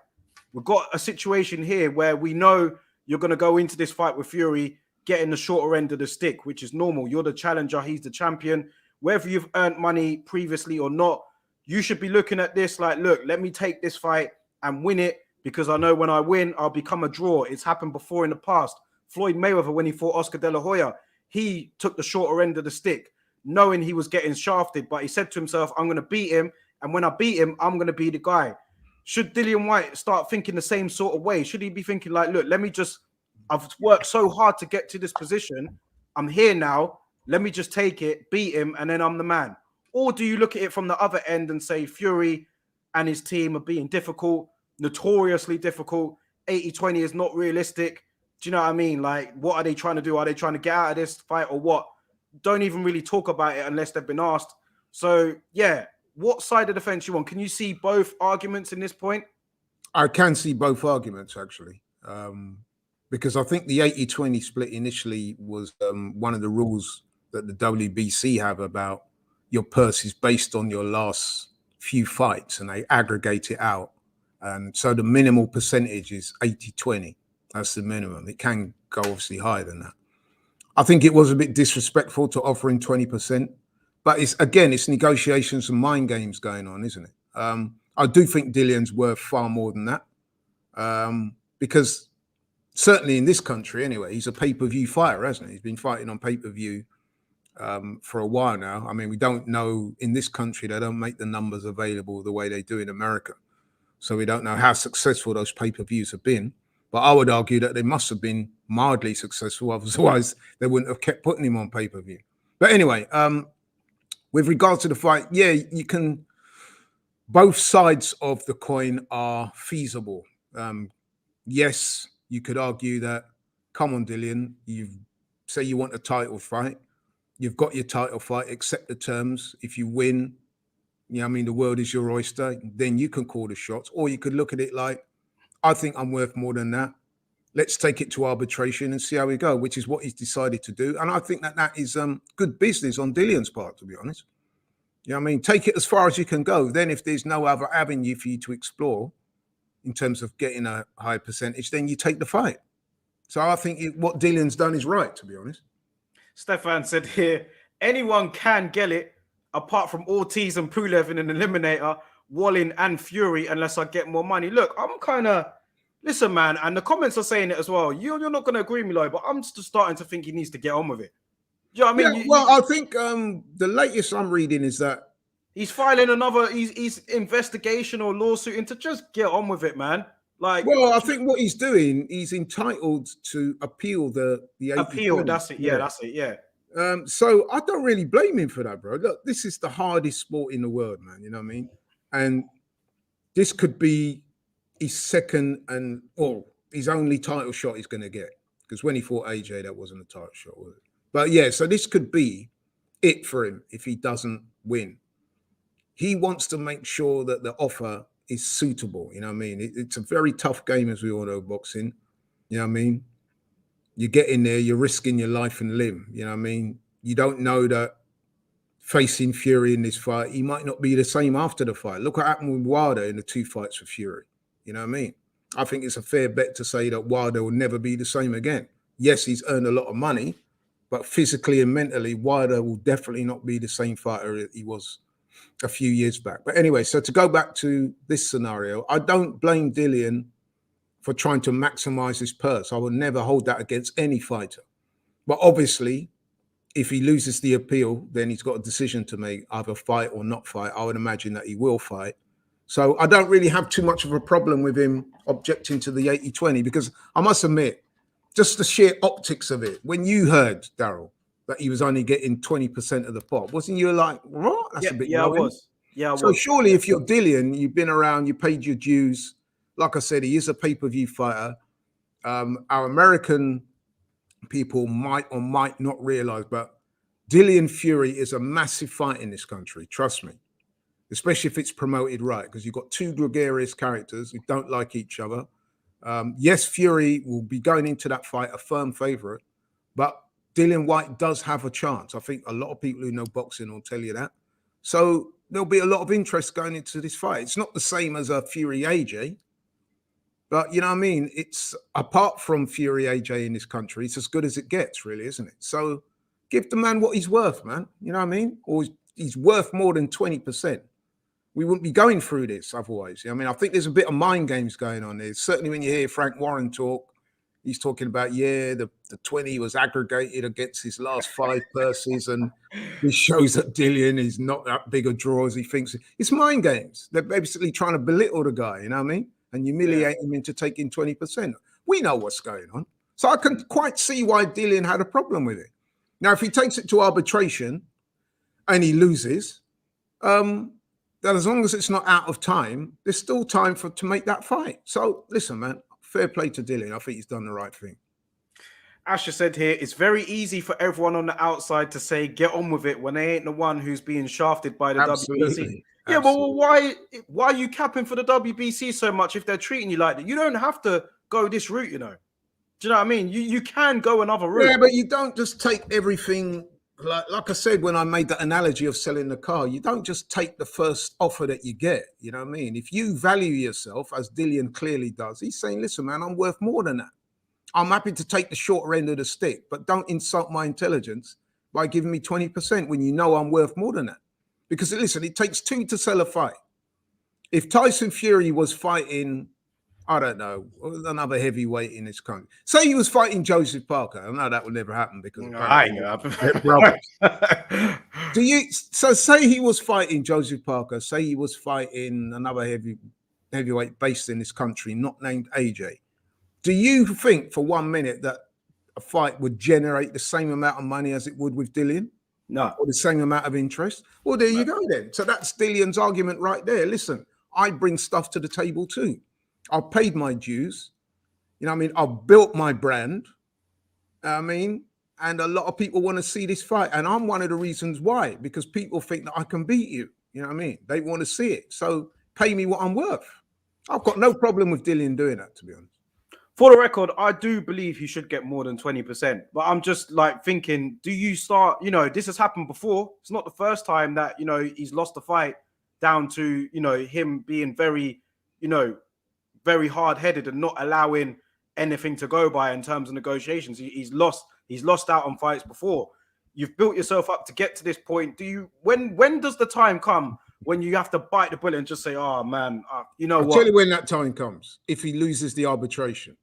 We've got a situation here where we know you're going to go into this fight with Fury getting the shorter end of the stick, which is normal. You're the challenger, he's the champion. Whether you've earned money previously or not, you should be looking at this like, look, let me take this fight and win it, because I know when I win, I'll become a draw. It's happened before in the past. Floyd Mayweather, when he fought Oscar De La Hoya, he took the shorter end of the stick, knowing he was getting shafted, but he said to himself, I'm going to beat him, and when I beat him, I'm going to be the guy. Should Dillian Whyte start thinking the same sort of way? Should he be thinking like, look, I've worked so hard to get to this position. I'm here now. Let me just take it, beat him, and then I'm the man. Or do you look at it from the other end and say Fury and his team are being difficult, notoriously difficult? 80-20 is not realistic. Do you know what I mean? Like, what are they trying to do? Are they trying to get out of this fight or what? Don't even really talk about it unless they've been asked. So, yeah, what side of the fence you want? Can you see both arguments in this point? I can see both arguments, actually, because I think the 80-20 split initially was one of the rules that the WBC have about your purse is based on your last few fights, and they aggregate it out. And so the minimal percentage is 80-20. That's the minimum. It can go obviously higher than that. I think it was a bit disrespectful to offer him 20%. But it's negotiations and mind games going on, isn't it? I do think Dillian's worth far more than that, because certainly in this country, anyway, he's a pay-per-view fighter, hasn't he? He's been fighting on pay-per-view for a while now. I mean, we don't know in this country, they don't make the numbers available the way they do in America. So we don't know how successful those pay-per-views have been. But I would argue that they must have been mildly successful. Otherwise, they wouldn't have kept putting him on pay-per-view. But anyway, with regard to the fight, yeah, you can. Both sides of the coin are feasible. Yes, you could argue that, come on, Dillian, you say you want a title fight. You've got your title fight, accept the terms. If you win, I mean, the world is your oyster. Then you can call the shots. Or you could look at it like, I think I'm worth more than that. Let's take it to arbitration and see how we go, which is what he's decided to do. And I think that is good business on Dillian's part, to be honest. I mean, take it as far as you can go. Then if there's no other avenue for you to explore in terms of getting a high percentage, then you take the fight. So I think what Dillian's done is right, to be honest. Stefan said here, anyone can get it apart from Ortiz and Pulev in an eliminator, Wallin and Fury, unless I get more money. Look, I'm kind of, listen, man, and the comments are saying it as well. You're not going to agree with me, Lloyd, but I'm just starting to think he needs to get on with it. Do you know what I mean? Yeah, I think the latest I'm reading is that he's filing another he's investigation or lawsuit into, just get on with it, man. Like, well, I think what he's doing, he's entitled to appeal the appeal. That's it. Yeah, that's it. Yeah. So I don't really blame him for that, bro. Look, this is the hardest sport in the world, man. You know what I mean? And this could be his second or his only title shot he's going to get, because when he fought AJ, that wasn't a title shot, was it? But yeah, so this could be it for him if he doesn't win. He wants to make sure that the offer is suitable. You know what I mean? It's a very tough game, as we all know, boxing. You know what I mean? You get in there, you're risking your life and limb. You know what I mean? You don't know that facing Fury in this fight, he might not be the same after the fight. Look what happened with Wilder in the 2 fights for Fury. You know what I mean? I think it's a fair bet to say that Wilder will never be the same again. Yes, he's earned a lot of money, but physically and mentally, Ryder will definitely not be the same fighter that he was a few years back. But anyway, so to go back to this scenario, I don't blame Dillian for trying to maximize his purse. I would never hold that against any fighter. But obviously, if he loses the appeal, then he's got a decision to make, either fight or not fight. I would imagine that he will fight. So I don't really have too much of a problem with him objecting to the 80-20, because I must admit, just the sheer optics of it, when you heard, Daryl, that he was only getting 20% of the pot, wasn't you like, what? That's a bit low. I was. Yeah, I so was. Surely if you're Dillian, you've been around, you paid your dues. Like I said, he is a pay-per-view fighter. Our American people might or might not realize, but Dillian Fury is a massive fight in this country, trust me, especially if it's promoted right, because you've got 2 gregarious characters who don't like each other. Yes, Fury will be going into that fight a firm favorite, but Dillian Whyte does have a chance. I think a lot of people who know boxing will tell you that. So there'll be a lot of interest going into this fight. It's not the same as a Fury AJ, But you know what I mean? It's apart from Fury AJ in this country, it's as good as it gets, really, isn't it? So give the man what he's worth, man. You know what I mean? Or he's worth more than 20%. We wouldn't be going through this otherwise. I mean, I think there's a bit of mind games going on there. Certainly when you hear Frank Warren talk, he's talking about, the 20 was aggregated against his last 5 purses, and this shows that Dillian is not that big a draw as he thinks. It's mind games. They're basically trying to belittle the guy, you know what I mean? And humiliate him into taking 20%. We know what's going on. So I can quite see why Dillian had a problem with it. Now, if he takes it to arbitration and he loses, that as long as it's not out of time, there's still time to make that fight. So listen, man, fair play to Dillian. I think he's done the right thing. Asher said here, it's very easy for everyone on the outside to say, get on with it when they ain't the one who's being shafted by the WBC. Yeah, well, why are you capping for the WBC so much if they're treating you like that? You don't have to go this route, you know. Do you know what I mean? You can go another route. Yeah, but you don't just take everything. Like I said, when I made that analogy of selling the car, you don't just take the first offer that you get. You know what I mean? If you value yourself, as Dillian clearly does, he's saying, listen, man, I'm worth more than that. I'm happy to take the shorter end of the stick, but don't insult my intelligence by giving me 20% when you know I'm worth more than that. Because listen, it takes 2 to sell a fight. If Tyson Fury was fighting, I don't know, another heavyweight in this country. Say he was fighting Joseph Parker. I know that would never happen because I ain't gonna happen. So say he was fighting Joseph Parker. Say he was fighting another heavyweight based in this country, not named AJ. Do you think for 1 minute that a fight would generate the same amount of money as it would with Dillian? No. Or the same amount of interest? Well, there you go then. So that's Dillian's argument right there. Listen, I bring stuff to the table too. I've paid my dues. You know what I mean? I've built my brand. And a lot of people want to see this fight. And I'm one of the reasons why, because people think that I can beat you. You know what I mean? They want to see it. So pay me what I'm worth. I've got no problem with Dillian doing that, to be honest. For the record, I do believe he should get more than 20%. But I'm just like thinking, do you start, this has happened before. It's not the first time that, he's lost the fight down to, him being very, very hard-headed and not allowing anything to go by in terms of negotiations. He's lost out on fights before. You've built yourself up to get to this point. When does the time come when you have to bite the bullet and just say, oh man, I'll tell you when that time comes. If he loses the arbitration,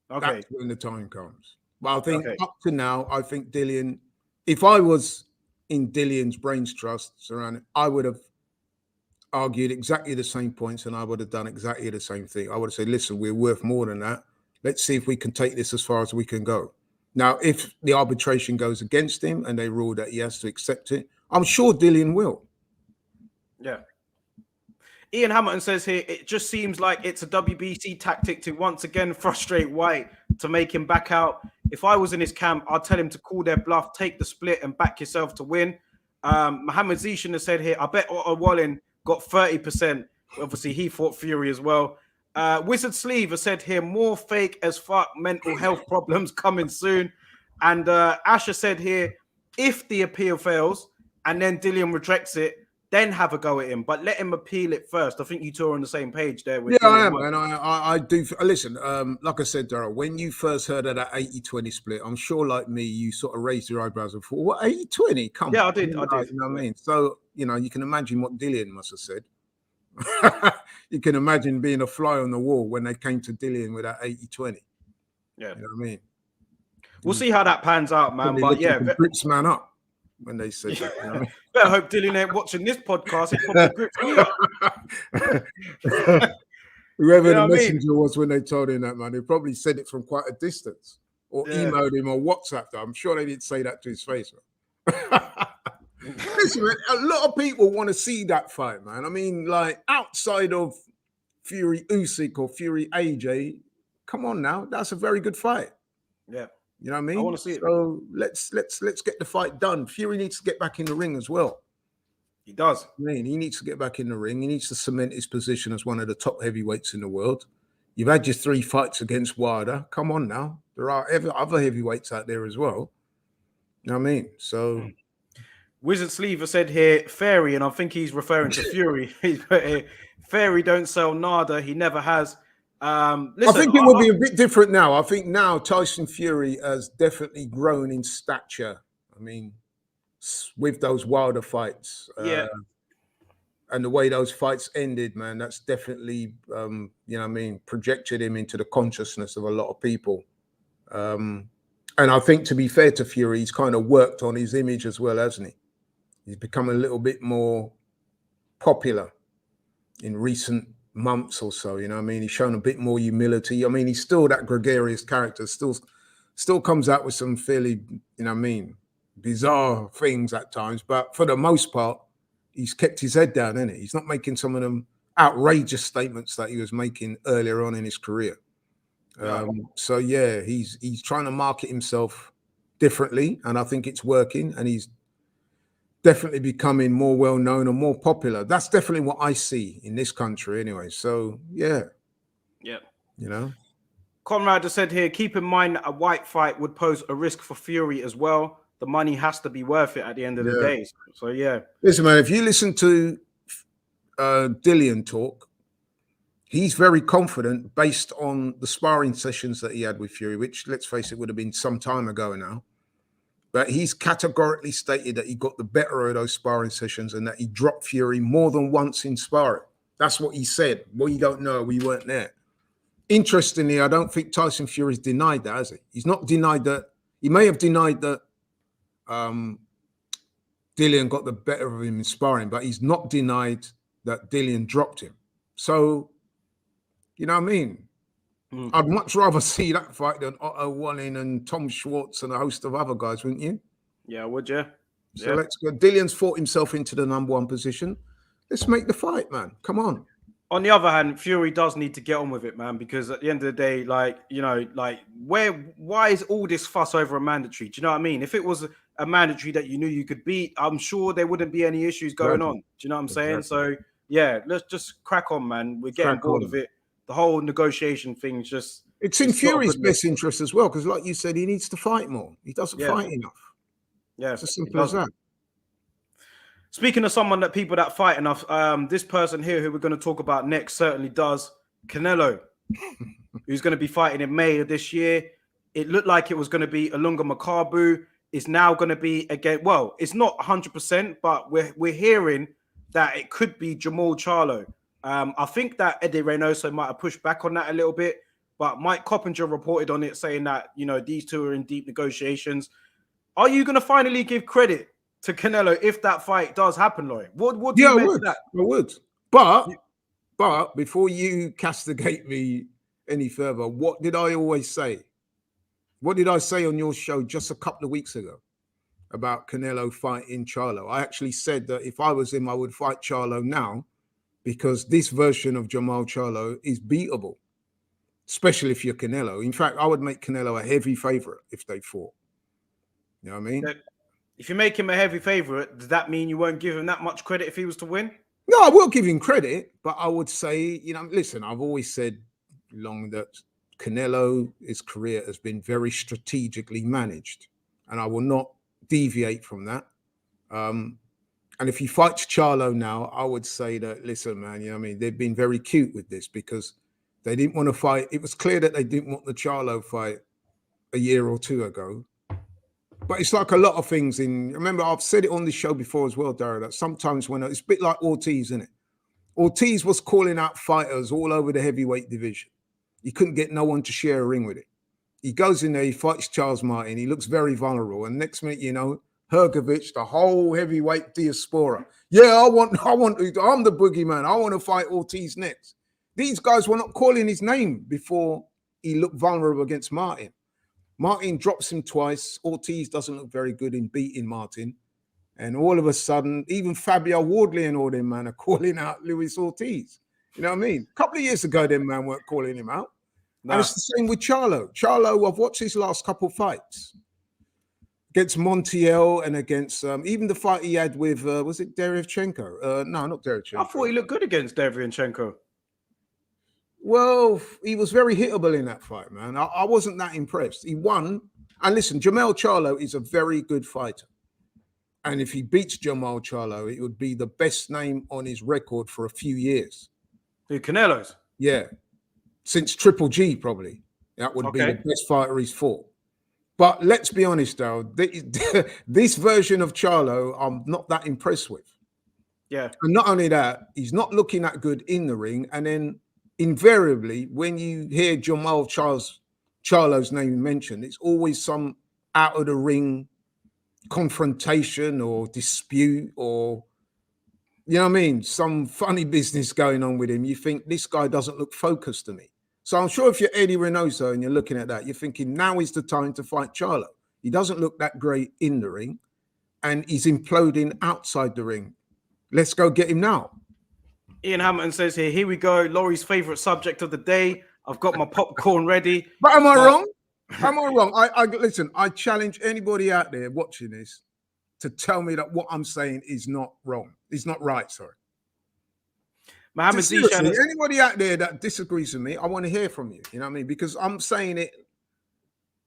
okay, that's when the time comes. But I think up to now, I think Dillian, if I was in Dillian's brains trusts around it, I would have argued exactly the same points and I would have done exactly the same thing. I would have said, listen, we're worth more than that. Let's see if we can take this as far as we can go. Now, if the arbitration goes against him and they rule that he has to accept it, I'm sure Dillian will. Yeah. Ian Hamilton says here, it just seems like it's a WBC tactic to once again frustrate Whyte to make him back out. If I was in his camp, I'd tell him to call their bluff, take the split and back yourself to win. Mohammed Zishan has said here, I bet Otto Wallin got 30%. Obviously, he fought Fury as well. Wizard Sleeve has said here, more fake as fuck mental health problems coming soon. And Asher said here, if the appeal fails and then Dillian rejects it, then have a go at him, but let him appeal it first. I think you two are on the same page there. With I am, and I do. Listen, like I said, Daryl, when you first heard of that 80-20 split, I'm sure, like me, you sort of raised your eyebrows and thought, what, 80-20? Come on. Yeah, I did. You know what I mean? So, you can imagine what Dillian must have said. You can imagine being a fly on the wall when they came to Dillian with that 80-20. Yeah. You know what I mean? We'll see how that pans out, man. But yeah. Grips man up. When they said that, you know what I mean? Better hope Dillian ain't watching this podcast. He probably grips me up. Whoever the messenger was when they told him that, man, they probably said it from quite a distance or emailed him or WhatsApped him. I'm sure they didn't say that to his face, man. Listen, man, a lot of people want to see that fight, man. I mean, like outside of Fury Usyk or Fury AJ, come on now, that's a very good fight. Yeah. You know what I mean? I want to see it. So let's get the fight done. Fury needs to get back in the ring as well. He does. I mean, he needs to get back in the ring. He needs to cement his position as one of the top heavyweights in the world. You've had your 3 fights against Ryder. Come on now. There are other heavyweights out there as well. You know what I mean? So Wizard Sleever said here, Fairy, and I think he's referring to Fury. He's put here, Fairy don't sell nada. He never has. Listen, I think it will be a bit different now. I think now Tyson Fury has definitely grown in stature. I mean, with those Wilder fights, yeah, and the way those fights ended, man, that's definitely, projected him into the consciousness of a lot of people. And I think, to be fair to Fury, he's kind of worked on his image as well, hasn't he? He's become a little bit more popular in recent months or so. You know what I mean? He's shown a bit more humility. I mean, he's still that gregarious character, still comes out with some fairly, bizarre things at times. But for the most part, he's kept his head down, isn't he? He's not making some of them outrageous statements that he was making earlier on in his career. So yeah, he's trying to market himself differently, and I think it's working, and he's definitely becoming more well known and more popular. That's definitely what I see in this country anyway. So yeah. Conrad has said here, keep in mind that a Whyte fight would pose a risk for Fury as well. The money has to be worth it at the end of the day. So yeah. Listen, man, if you listen to Dillian talk, he's very confident based on the sparring sessions that he had with Fury, which, let's face it, would have been some time ago now. But he's categorically stated that he got the better of those sparring sessions and that he dropped Fury more than once in sparring. That's what he said. We don't know. We weren't there. Interestingly, I don't think Tyson Fury's denied that, has he? He's not denied that. He may have denied that Dillian got the better of him in sparring, but he's not denied that Dillian dropped him. So, you know what I mean? I'd much rather see that fight than Otto Wallin and Tom Schwartz and a host of other guys, wouldn't you? Yeah, would you? So let's go. Dillian's fought himself into the #1 position. Let's make the fight, man. Come on. On the other hand, Fury does need to get on with it, man, because at the end of the day, why is all this fuss over a mandatory? Do you know what I mean? If it was a mandatory that you knew you could beat, I'm sure there wouldn't be any issues going on. Do you know what I'm saying? So yeah, let's just crack on, man. We're getting bored of it. The whole negotiation thing it's in Fury's best interest as well, because like you said, he needs to fight more. He doesn't fight enough. Yeah, it's as simple as that. Speaking of someone that people that fight enough, this person here who we're going to talk about next certainly does. Canelo, who's going to be fighting in May of this year. It looked like it was going to be Ilunga Makabu. It's now going to be again. Well, it's not 100%, but we're hearing that it could be Jamal Charlo. I think that Eddie Reynoso might have pushed back on that a little bit, but Mike Coppinger reported on it saying that, these two are in deep negotiations. Are you going to finally give credit to Canelo if that fight does happen, Lloyd? What do you make of that? I would. But before you castigate me any further, what did I always say? What did I say on your show just a couple of weeks ago about Canelo fighting Charlo? I actually said that if I was him, I would fight Charlo now, because this version of Jamal Charlo is beatable, especially if you're Canelo. In fact, I would make Canelo a heavy favorite if they fought. You know what I mean? If you make him a heavy favorite, does that mean you won't give him that much credit if he was to win? No, I will give him credit, but I would say, listen, I've always said that Canelo's career has been very strategically managed, and I will not deviate from that. And if he fights Charlo now, I would say that, listen, man, they've been very cute with this because they didn't want to fight. It was clear that they didn't want the Charlo fight a year or two ago. But it's like a lot of things remember, I've said it on this show before as well, Dara, that sometimes when it's a bit like Ortiz, isn't it? Ortiz was calling out fighters all over the heavyweight division. He couldn't get no one to share a ring with it. He goes in there, he fights Charles Martin. He looks very vulnerable. And next minute, Hergovich, the whole heavyweight diaspora. Yeah, I'm the boogeyman. I want to fight Ortiz next. These guys were not calling his name before he looked vulnerable against Martin. Martin drops him twice. Ortiz doesn't look very good in beating Martin. And all of a sudden, even Fabio Wardley and all them, man, are calling out Luis Ortiz. You know what I mean? A couple of years ago, them, man, weren't calling him out. Nah. And it's the same with Charlo. Charlo, I've watched his last couple of fights. Against Montiel and against even the fight he had with, was it Derevchenko? No, not Derevchenko. I thought he looked good against Derevchenko. Well, he was very hittable in that fight, man. I wasn't that impressed. He won. And listen, Jamal Charlo is a very good fighter. And if he beats Jamal Charlo, it would be the best name on his record for a few years. Who, Canelo's? Yeah. since Triple G, probably. That would be the best fighter he's fought. But let's be honest, though, this version of Charlo, I'm not that impressed with. Yeah. And not only that, he's not looking that good in the ring. And then invariably, when you hear Jamal Charlo's name mentioned, it's always some out of the ring confrontation or dispute or, you know what I mean, some funny business going on with him. You think this guy doesn't look focused to me. So I'm sure if you're Eddie Reynoso and you're looking at that, you're thinking now is the time to fight Charlo. He doesn't look that great in the ring and he's imploding outside the ring. Let's go get him now. Ian Hamilton says here we go. Laurie's favorite subject of the day. I've got my popcorn ready. But am I wrong? Am I wrong? I listen, I challenge anybody out there watching this to tell me that what I'm saying is not wrong. It's not right, sorry. Mohammed Seriously, anybody out there that disagrees with me, I want to hear from you. You know what I mean? Because I'm saying it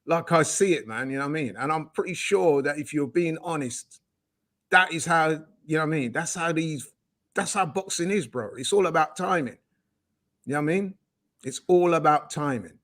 like I see it, man. You know what I mean? And I'm pretty sure that if you're being honest, that is how, you know what I mean? That's how boxing is, bro. It's all about timing. You know what I mean? It's all about timing.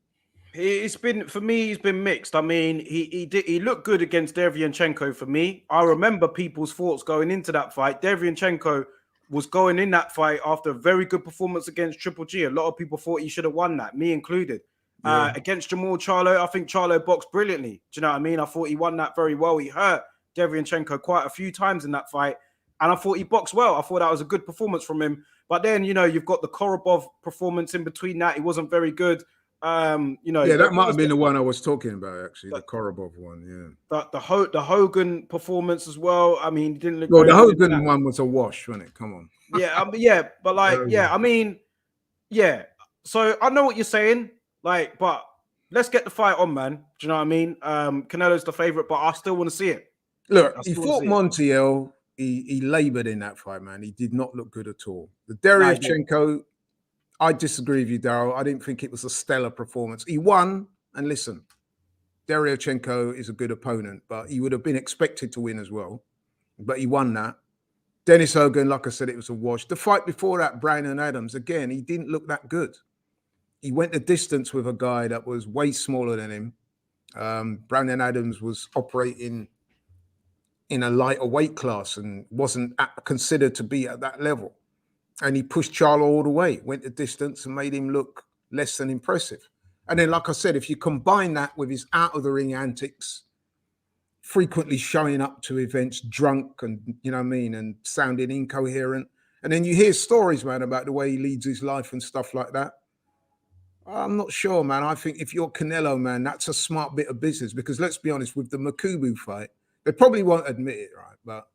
It's been, for me, he's been mixed. I mean, he looked good against Derevyanchenko for me. I remember people's thoughts going into that fight. Derevyanchenko was going in that fight after a very good performance against Triple G. A lot of people thought he should have won that, me included. Yeah. Against Jamal Charlo, I think Charlo boxed brilliantly. Do you know what I mean? I thought he won that very well. He hurt Derevyanchenko quite a few times in that fight. And I thought he boxed well. I thought that was a good performance from him. But then, you know, you've got the Korobov performance in between that. He wasn't very good. You know, yeah, that might have been the one I was talking about, actually, the Korobov one. Yeah, the Hogan performance as well. I mean, he didn't look. Well, the Hogan one was a wash, wasn't it? Come on. Yeah, but like, I mean, yeah. So I know what you're saying, like, but let's get the fight on, man. Do you know what I mean? Canelo's the favorite, but I still want to see it. Look, he fought Montiel. He labored in that fight, man. He did not look good at all. The Derevyanchenko. I disagree with you, Daryl. I didn't think it was a stellar performance. He won, and listen, Derevyanchenko is a good opponent, but he would have been expected to win as well. But he won that. Dennis Hogan, like I said, it was a wash. The fight before that, Brown and Adams, again, he didn't look that good. He went the distance with a guy that was way smaller than him. Brown and Adams was operating in a lighter weight class and wasn't considered to be at that level. And he pushed Charlo all the way, went the distance and made him look less than impressive. And then, like I said, if you combine that with his out-of-the-ring antics, frequently showing up to events drunk and, you know what I mean, and sounding incoherent, and then you hear stories, man, about the way he leads his life and stuff like that. I'm not sure, man. I think if you're Canelo, man, that's a smart bit of business because let's be honest, with the Makubu fight, they probably won't admit it, right? But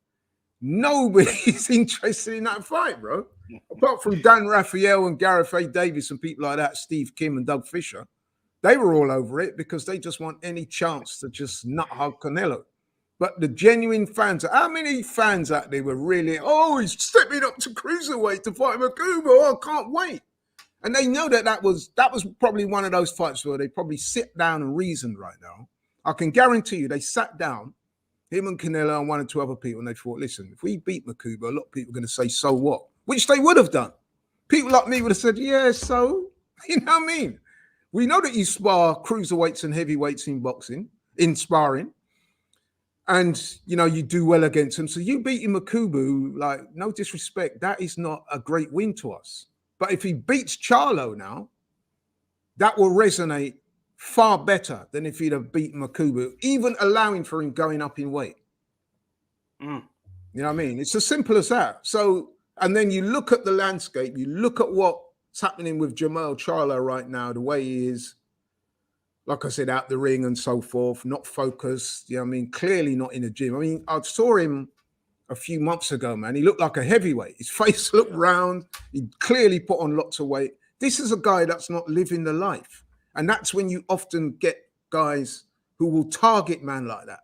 nobody's interested in that fight, bro. Apart from Dan Raphael and Gareth A. Davis and people like that, Steve Kim and Doug Fisher, they were all over it because they just want any chance to just nut hug Canelo. But the genuine fans, how many fans out there were really, oh, he's stepping up to cruiserweight to fight Makubu. Oh, I can't wait. And they know that was probably one of those fights where they probably sit down and reasoned right now. I can guarantee you they sat down, him and Canelo and one or two other people, and they thought, listen, if we beat Makubu, a lot of people are going to say, so what? Which they would have done. People like me would have said, yeah, so, you know what I mean? We know that you spar cruiserweights and heavyweights in boxing, in sparring, and, you know, you do well against them. So you beating Makubu, like, no disrespect, that is not a great win to us. But if he beats Charlo now, that will resonate far better than if he'd have beaten Makubu, even allowing for him going up in weight. You know what I mean? It's as simple as that. So, and then you look at the landscape, you look at what's happening with Jamal Charlo right now, the way he is, like I said, out the ring and so forth, not focused, you know what I mean? Clearly not in the gym. I mean, I saw him a few months ago, man. He looked like a heavyweight. His face looked round. He clearly put on lots of weight. This is a guy that's not living the life. And that's when you often get guys who will target man like that.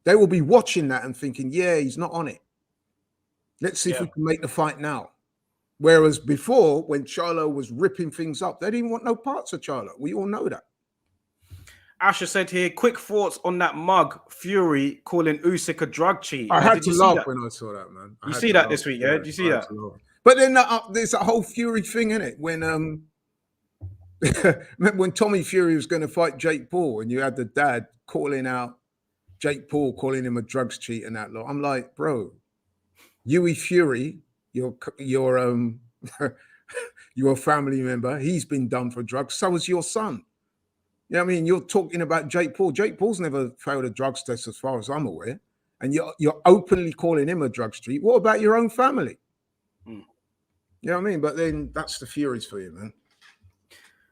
They will be watching that and thinking, yeah, he's not on it. Let's see if we can make the fight now. Whereas before, when Charlo was ripping things up, they didn't want no parts of Charlo. We all know that. Asher said here, quick thoughts on that mug, Fury calling Usyk a drug cheat. I had to laugh when I saw that, man. You see that this week, yeah? Did you see that? But then there's that whole Fury thing, in it when remember when Tommy Fury was going to fight Jake Paul, and you had the dad calling out Jake Paul, calling him a drugs cheat and that lot. I'm like, bro, Huey Fury, your your family member, he's been done for drugs. So was your son. You know what I mean? You're talking about Jake Paul. Jake Paul's never failed a drugs test as far as I'm aware. And you're openly calling him a drugs cheat. What about your own family? You know what I mean? But then that's the Furies for you, man.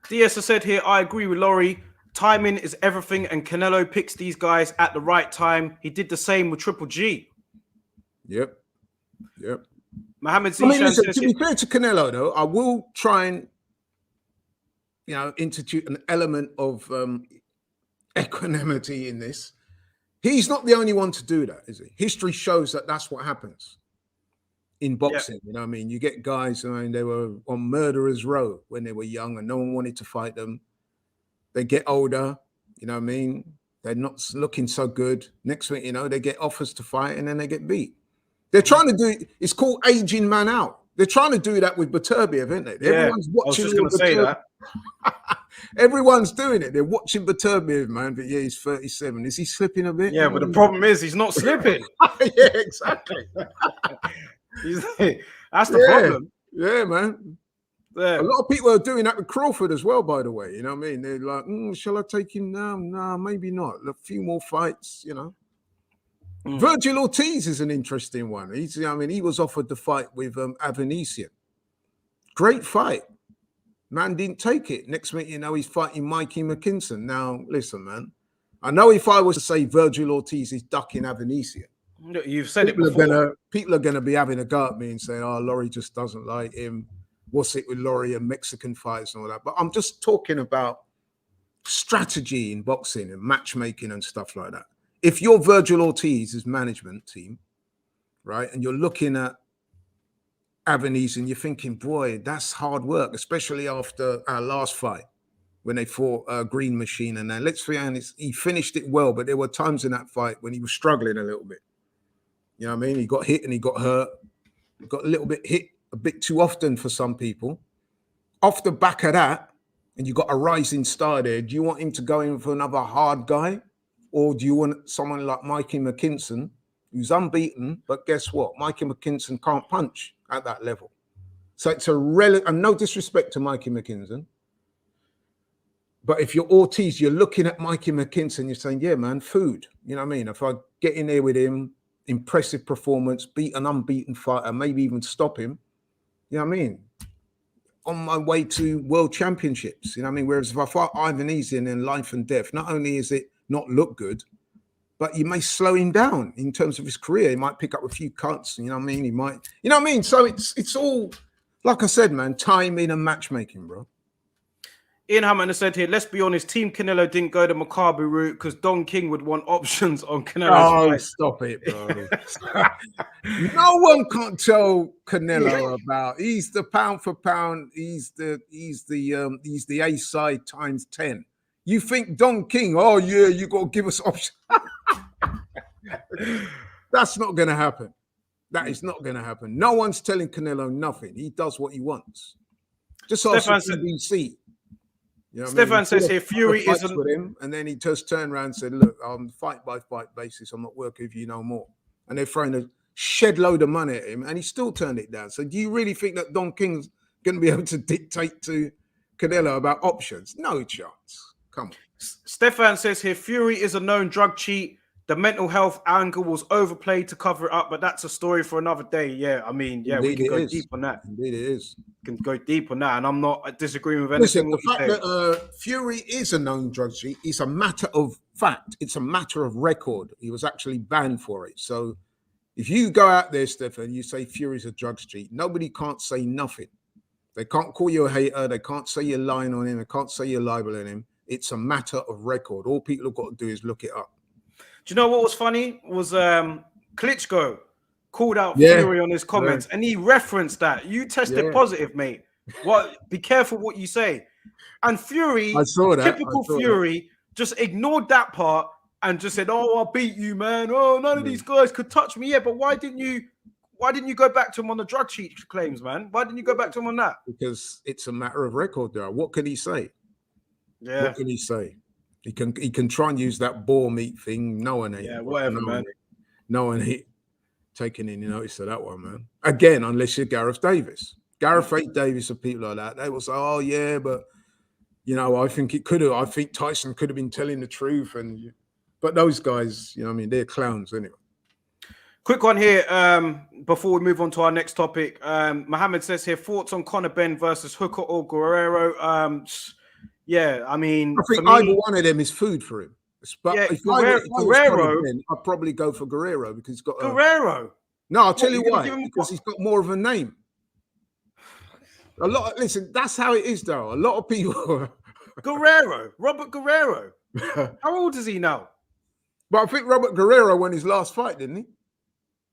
DS has said here, I agree with Laurie. Timing is everything, and Canelo picks these guys at the right time. He did the same with Triple G. Yep. Mohammed I mean, Zishan listen, says to be fair to Canelo, though, I will try and, institute an element of equanimity in this. He's not the only one to do that, is he? History shows that that's what happens in boxing. You know what I mean? You get guys, they were on murderer's row when they were young and no one wanted to fight them. They get older, you know what I mean? They're not looking so good. Next thing you know, they get offers to fight and then they get beat. They're trying to do it. It's called aging man out. They're trying to do that with Beterbiev, isn't they? Yeah, Everyone's watching. I was just going to say that. Everyone's doing it. They're watching Beterbiev, man. But yeah, he's 37. Is he slipping a bit? Yeah, but the problem is he's not slipping. Yeah, exactly. That's the problem. Yeah, man. Yeah. A lot of people are doing that with Crawford as well, by the way. You know what I mean? They're like, shall I take him now? No, maybe not. A few more fights, Virgil Ortiz is an interesting one. He was offered the fight with Avanesian. Great fight. Man didn't take it. Next minute, he's fighting Mikey McKinson. Now, listen, man. I know if I was to say Virgil Ortiz is ducking Avanesian, you've said it before. People are going to be having a go at me and saying, Laurie just doesn't like him. What's it with Laurie and Mexican fights and all that? But I'm just talking about strategy in boxing and matchmaking and stuff like that. If you're Virgil Ortiz's management team, right, and you're looking at Avanese and you're thinking, boy, that's hard work, especially after our last fight when they fought Green Machine. And then let's be honest, he finished it well, but there were times in that fight when he was struggling a little bit. You know what I mean? He got hit and he got hurt. He got a little bit hit a bit too often for some people. Off the back of that, and you got a rising star there, do you want him to go in for another hard guy? Or do you want someone like Mikey McKinson, who's unbeaten, but guess what? Mikey McKinson can't punch at that level. So it's and no disrespect to Mikey McKinson, but if you're Ortiz, you're looking at Mikey McKinson, you're saying, yeah, man, food. You know what I mean? If I get in there with him, impressive performance, beat an unbeaten fighter, maybe even stop him, you know what I mean? On my way to world championships, you know what I mean? Whereas if I fight Ivanesian in life and death, not only is it not look good, but you may slow him down in terms of his career. He might pick up a few cuts, you know what I mean? He might, you know what I mean? So it's all, like I said, man, timing and matchmaking, bro. Ian Hammond has said here, let's be honest, Team Canelo didn't go the Maccabi route because Don King would want options on Canelo's fight. Stop it, bro. No one can't tell Canelo about. He's the pound for pound. He's the A side times 10. You think Don King? Oh yeah, you got to give us options. That's not going to happen. That is not going to happen. No one's telling Canelo nothing. He does what he wants. Just ask BBC. You know Stefan says here, Fury isn't with him, and then he just turned around and said, "Look, on fight by fight basis, I'm not working with you no more." And they're throwing a shed load of money at him, and he still turned it down. So, do you really think that Don King's going to be able to dictate to Canelo about options? No chance. Come on. Stefan says here, Fury is a known drug cheat. The mental health angle was overplayed to cover it up, but that's a story for another day. Yeah, I mean, yeah, we can go deep on that. Indeed, it is. We can go deep on that, and I'm not disagreeing with anything. Listen, the fact that Fury is a known drug cheat is a matter of fact. It's a matter of record. He was actually banned for it. So if you go out there, Stefan, you say Fury's a drug cheat, nobody can't say nothing. They can't call you a hater. They can't say you're lying on him. They can't say you're libeling him. It's a matter of record. All people have got to do is look it up. Do you know what was funny? Was Klitschko called out Fury on his comments, and he referenced that. You tested positive, mate. What? Be careful what you say. And Fury, I saw that. Typical Fury, just ignored that part and just said, "Oh, I'll beat you, man. Oh, none of these guys could touch me." Yeah, but why didn't you go back to him on the drug cheat claims, man? Why didn't you go back to him on that? Because it's a matter of record, there. What could he say? Yeah. What can he say? He can try and use that boar meat thing. No one ain't. Yeah, whatever, man. No one ain't taking any notice of that one, man. Again, unless you're Gareth Davis. Gareth Davis and people like that, they will say, oh, yeah, but, I think it could have. I think Tyson could have been telling the truth. But those guys, they're clowns anyway. Quick one here before we move on to our next topic. Mohammed says here, thoughts on Conor Benn versus Hooker or Guerrero? Yeah, I mean, I think either one of them is food for him. But yeah, if Guerrero, I'd probably go for Guerrero because he's got Guerrero. No, I'll tell you why. Because he's got more of a name. Listen, that's how it is, though. A lot of people. Robert Guerrero. How old is he now? But I think Robert Guerrero won his last fight, didn't he?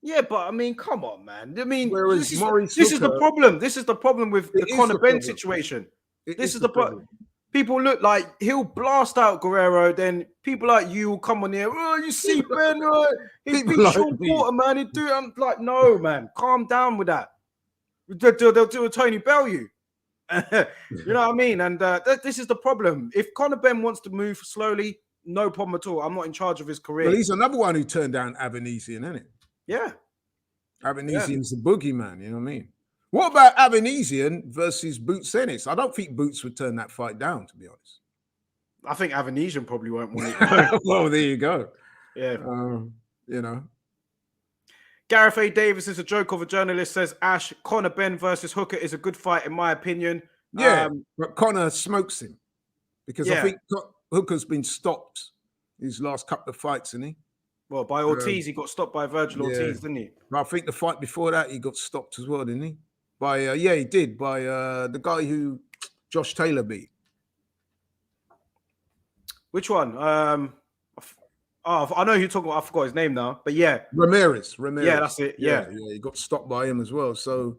Yeah, but I mean, come on, man. I mean, this is the problem. This is the problem with the Conor Benn situation. This is the problem. People look like he'll blast out Guerrero, then people like you will come on here. Oh, you see Ben, he beat Sean Porter, man. He'd do it. I'm like, no, man, calm down with that. They'll do a Tony Bellew. You know what I mean? And this is the problem. If Conor Benn wants to move slowly, no problem at all. I'm not in charge of his career. Well, he's another one who turned down Avanesian, isn't it? Yeah. Avanesian's the boogeyman, you know what I mean? What about Avanesian versus Boots Ennis? I don't think Boots would turn that fight down, to be honest. I think Avanesian probably won't want it. Well, there you go. Yeah. Gareth A. Davis is a joke of a journalist, says Ash, Conor Benn versus Hooker is a good fight, in my opinion. Yeah, but Conor smokes him because I think Hooker's been stopped his last couple of fights, isn't he? Well, by Ortiz, he got stopped by Virgil Ortiz, didn't he? I think the fight before that, he got stopped as well, didn't he? By he did, by the guy who Josh Taylor beat. Which one? I know who you're talking about. I forgot his name now, but yeah. Ramirez. Yeah, that's it. Yeah, he got stopped by him as well. So,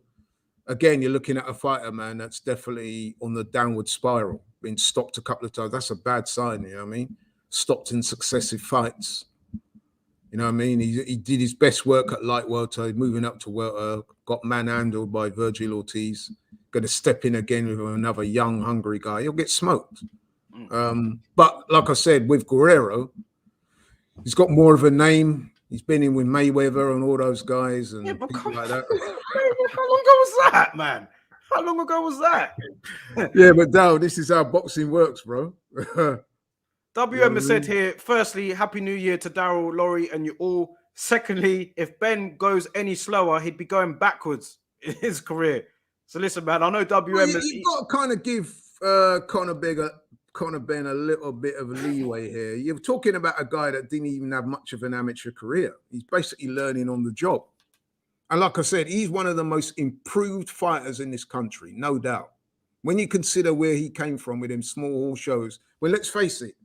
again, you're looking at a fighter, man, that's definitely on the downward spiral. Been stopped a couple of times. That's a bad sign, you know what I mean? Stopped in successive fights. You know what I mean? He did his best work at light welter, moving up to welter, got manhandled by Virgil Ortiz. Going to step in again with another young, hungry guy. He'll get smoked. But like I said, with Guerrero, he's got more of a name. He's been in with Mayweather and all those guys and people like that. How long ago was that, man? How long ago was that? Yeah, but Dale, this is how boxing works, bro. WM has said here, firstly, Happy New Year to Daryl, Laurie, and you all. Secondly, if Ben goes any slower, he'd be going backwards in his career. So listen, man, I know WM... Well, you've got to kind of give Conor Benn a little bit of leeway here. You're talking about a guy that didn't even have much of an amateur career. He's basically learning on the job. And like I said, he's one of the most improved fighters in this country, no doubt. When you consider where he came from with them small hall shows, well, let's face it,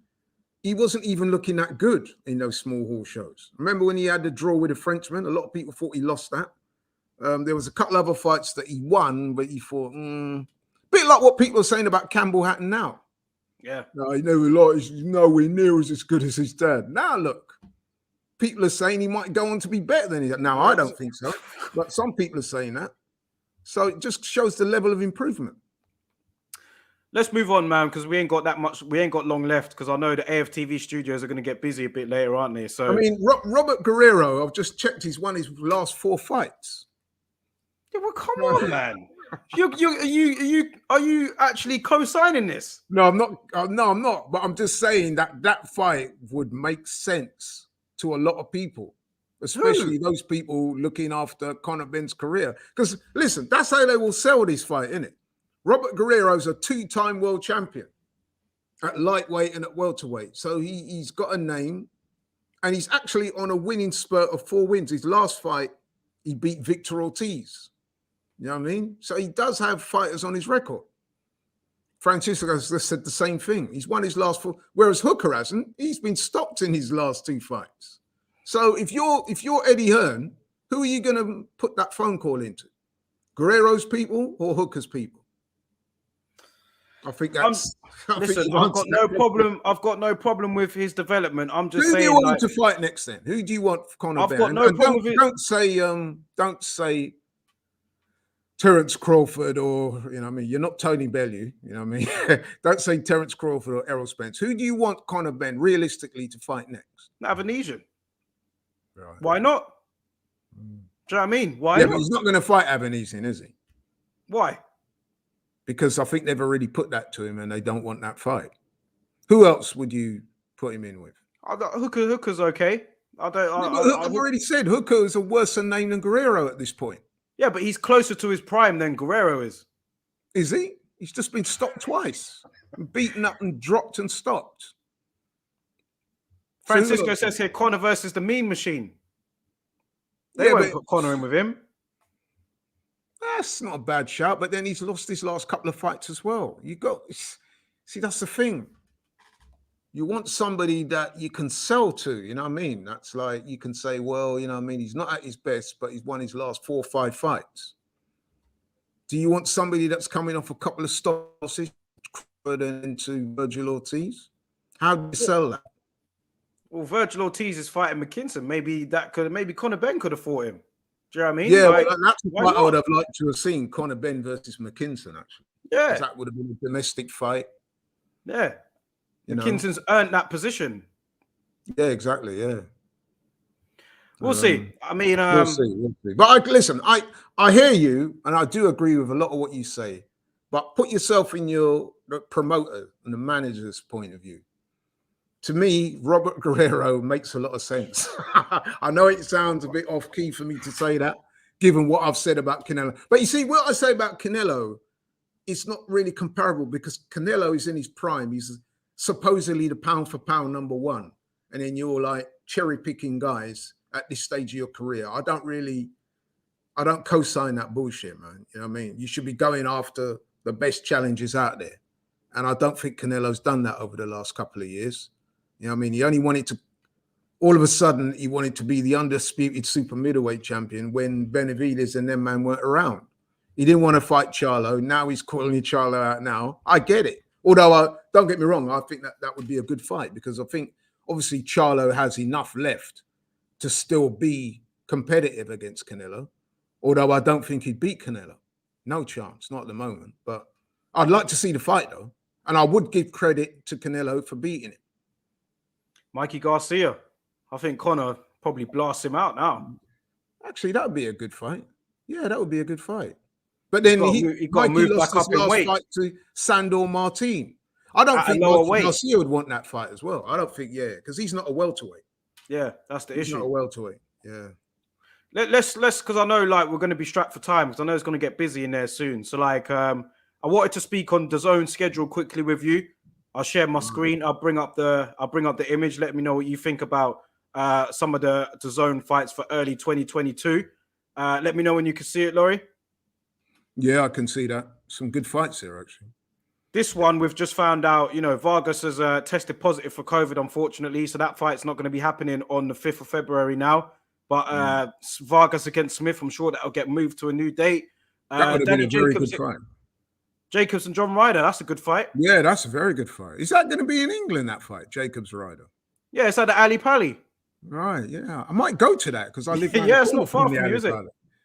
he wasn't even looking that good in those small hall shows. Remember when he had the draw with a Frenchman? A lot of people thought he lost that. There was a couple other fights that he won, but he thought, bit like what people are saying about Campbell Hatton now. Yeah. No, he never he's nowhere near as good as his dad. Now look, people are saying he might go on to be better than his. Now I don't think so, but some people are saying that. So it just shows the level of improvement. Let's move on, man, because we ain't got that much. We ain't got long left because I know the AFTV studios are going to get busy a bit later, aren't they? So I mean, Robert Guerrero, I've just checked. He's won his last 4 fights. Yeah, well, come on, man. Are you actually co-signing this? No, I'm not. No, I'm not. But I'm just saying that fight would make sense to a lot of people, especially those people looking after Conor Benn's career. Because listen, that's how they will sell this fight, isn't it? Robert Guerrero's a 2-time world champion at lightweight and at welterweight. So he's got a name and he's actually on a winning spurt of 4 wins. His last fight, he beat Victor Ortiz. You know what I mean? So he does have fighters on his record. Francisco has just said the same thing. He's won his last 4, whereas Hooker hasn't. He's been stopped in his last 2 fights. So if you're Eddie Hearn, who are you going to put that phone call into? Guerrero's people or Hooker's people? I think that's. Listen, I've got no problem. I've got no problem with his development. I'm just saying. Who do you want him to fight next? Then who do you want for Conor Benn? I've got no problem with it. Don't say. Terence Crawford or, you know what I mean? You're not Tony Bellew, you know what I mean? Don't say Terence Crawford or Errol Spence. Who do you want Conor Benn realistically to fight next? Avanesian. Right. Why not? Do you know what I mean? Why Yeah, not? but he's not going to fight Avanesian, is he? Why? Because I think they've already put that to him and they don't want that fight. Who else would you put him in with? Hooker's okay. I've already said Hooker is a worse name than Guerrero at this point. Yeah, but he's closer to his prime than Guerrero is. Is he? He's just been stopped twice. Beaten up and dropped and stopped. Francisco says here, Conor versus the Mean Machine. They won't put Conor in with him. That's not a bad shout, but then he's lost his last couple of fights as well. See, that's the thing. You want somebody that you can sell to, you know what I mean? That's like, you can say, well, you know what I mean? He's not at his best, but he's won his last 4 or 5 fights. Do you want somebody that's coming off a couple of stops into Virgil Ortiz? How do you sell that? Well, Virgil Ortiz is fighting McKinson. Maybe Conor Benn could have fought him. Do you know what I mean? Yeah, like, that's what I would have liked to have seen, Conor Benn versus McKinson, actually. Yeah. That would have been a domestic fight. Yeah. McKinson's earned that position. Yeah, exactly. Yeah. We'll see. I mean, we'll see. But listen, I hear you, and I do agree with a lot of what you say. But put yourself in the promoter and the manager's point of view. To me, Robert Guerrero makes a lot of sense. I know it sounds a bit off key for me to say that, given what I've said about Canelo. But you see, what I say about Canelo, it's not really comparable because Canelo is in his prime. He's supposedly the pound for pound number 1. And then you're like cherry picking guys at this stage of your career. I don't co-sign that bullshit, man. You know what I mean? You should be going after the best challenges out there. And I don't think Canelo's done that over the last couple of years. You know what I mean? He only wanted to, all of a sudden, he wanted to be the undisputed super middleweight champion when Benavidez and them man weren't around. He didn't want to fight Charlo. Now he's calling Charlo out now. I get it. Although, don't get me wrong, I think that would be a good fight because I think, obviously, Charlo has enough left to still be competitive against Canelo. Although I don't think he'd beat Canelo. No chance, not at the moment. But I'd like to see the fight, though. And I would give credit to Canelo for beating him. Mikey Garcia. I think Conor probably blasts him out now. Actually, that would be a good fight. Yeah, that would be a good fight. But then he got to move back up in weight. Fight to Sandor Martin. I don't think Garcia would want that fight as well. I don't think, because he's not a welterweight. Yeah, that's the issue. He's not a welterweight. Yeah. Let's because I know like we're going to be strapped for time because I know it's going to get busy in there soon. So like I wanted to speak on the zone schedule quickly with you. I'll share my screen. I'll bring up the image. Let me know what you think about some of the zone fights for early 2022. Let me know when you can see it, Laurie. Yeah, I can see that. Some good fights here, actually. This one, we've just found out, Vargas has tested positive for COVID, unfortunately. So that fight's not going to be happening on the 5th of February now. But Vargas against Smith, I'm sure that'll get moved to a new date. That would have been a very good fight. Jacobs and John Ryder, that's a good fight. Yeah, that's a very good fight. Is that going to be in England, that fight, Jacobs-Ryder? Yeah, it's at the Ali Pali. Right, yeah. I might go to that because I live yeah, it's not far from you, is it?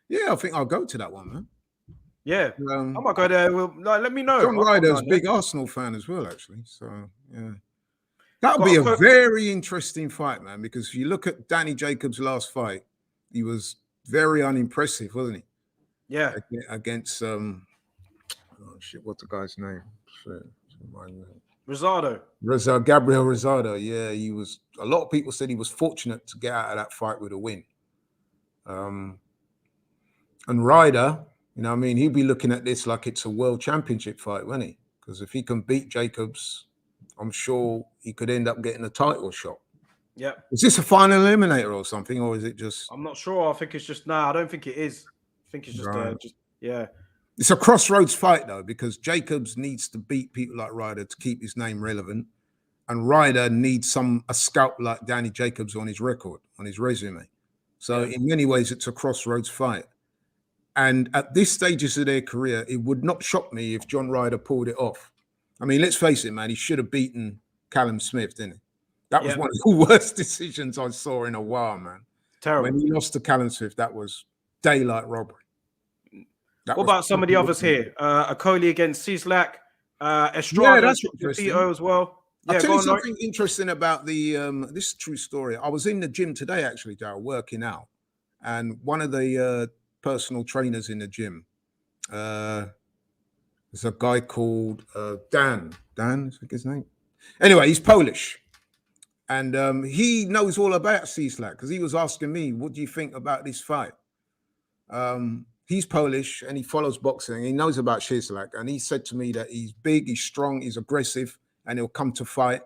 Yeah, I think I'll go to that one, man. Yeah, I might go there. Let me know. John Ryder's a big Arsenal fan as well, actually. So, yeah. That'll be a very interesting fight, man, because if you look at Danny Jacobs' last fight, he was very unimpressive, wasn't he? Yeah. Against, oh shit, what's the guy's name? Rosado. Gabriel Rosado. Yeah, he was, a lot of people said he was fortunate to get out of that fight with a win. And Ryder, you know what I mean, he'd be looking at this like it's a world championship fight, wouldn't he? Because if he can beat Jacobs, I'm sure he could end up getting a title shot. Yeah. Is this a final eliminator or something, or is it just? I'm not sure. I think it's just I don't think it is. I think it's just yeah. It's a crossroads fight though, because Jacobs needs to beat people like Ryder to keep his name relevant, and Ryder needs a scalp like Danny Jacobs on his record, on his resume. So in many ways, it's a crossroads fight. And at this stages of their career, it would not shock me if John Ryder pulled it off. I mean, let's face it, man. He should have beaten Callum Smith, didn't he? That was one of the worst decisions I saw in a while, man. Terrible. When he lost to Callum Smith, that was daylight robbery. What about some of the others here? Akoli against Sislak, Yeah, Estrada, that's interesting. Chocolatito as well. I'll Yeah, tell go you on, Lloyd. something interesting about the this is a true story. I was in the gym today, actually, Darryl, working out, and one of the personal trainers in the gym, there's a guy called Dan. Dan is his name. Anyway, he's Polish, and he knows all about Sislak because he was asking me, "What do you think about this fight?" He's Polish and he follows boxing. He knows about Sislak, and he said to me that he's big, he's strong, he's aggressive, and he'll come to fight.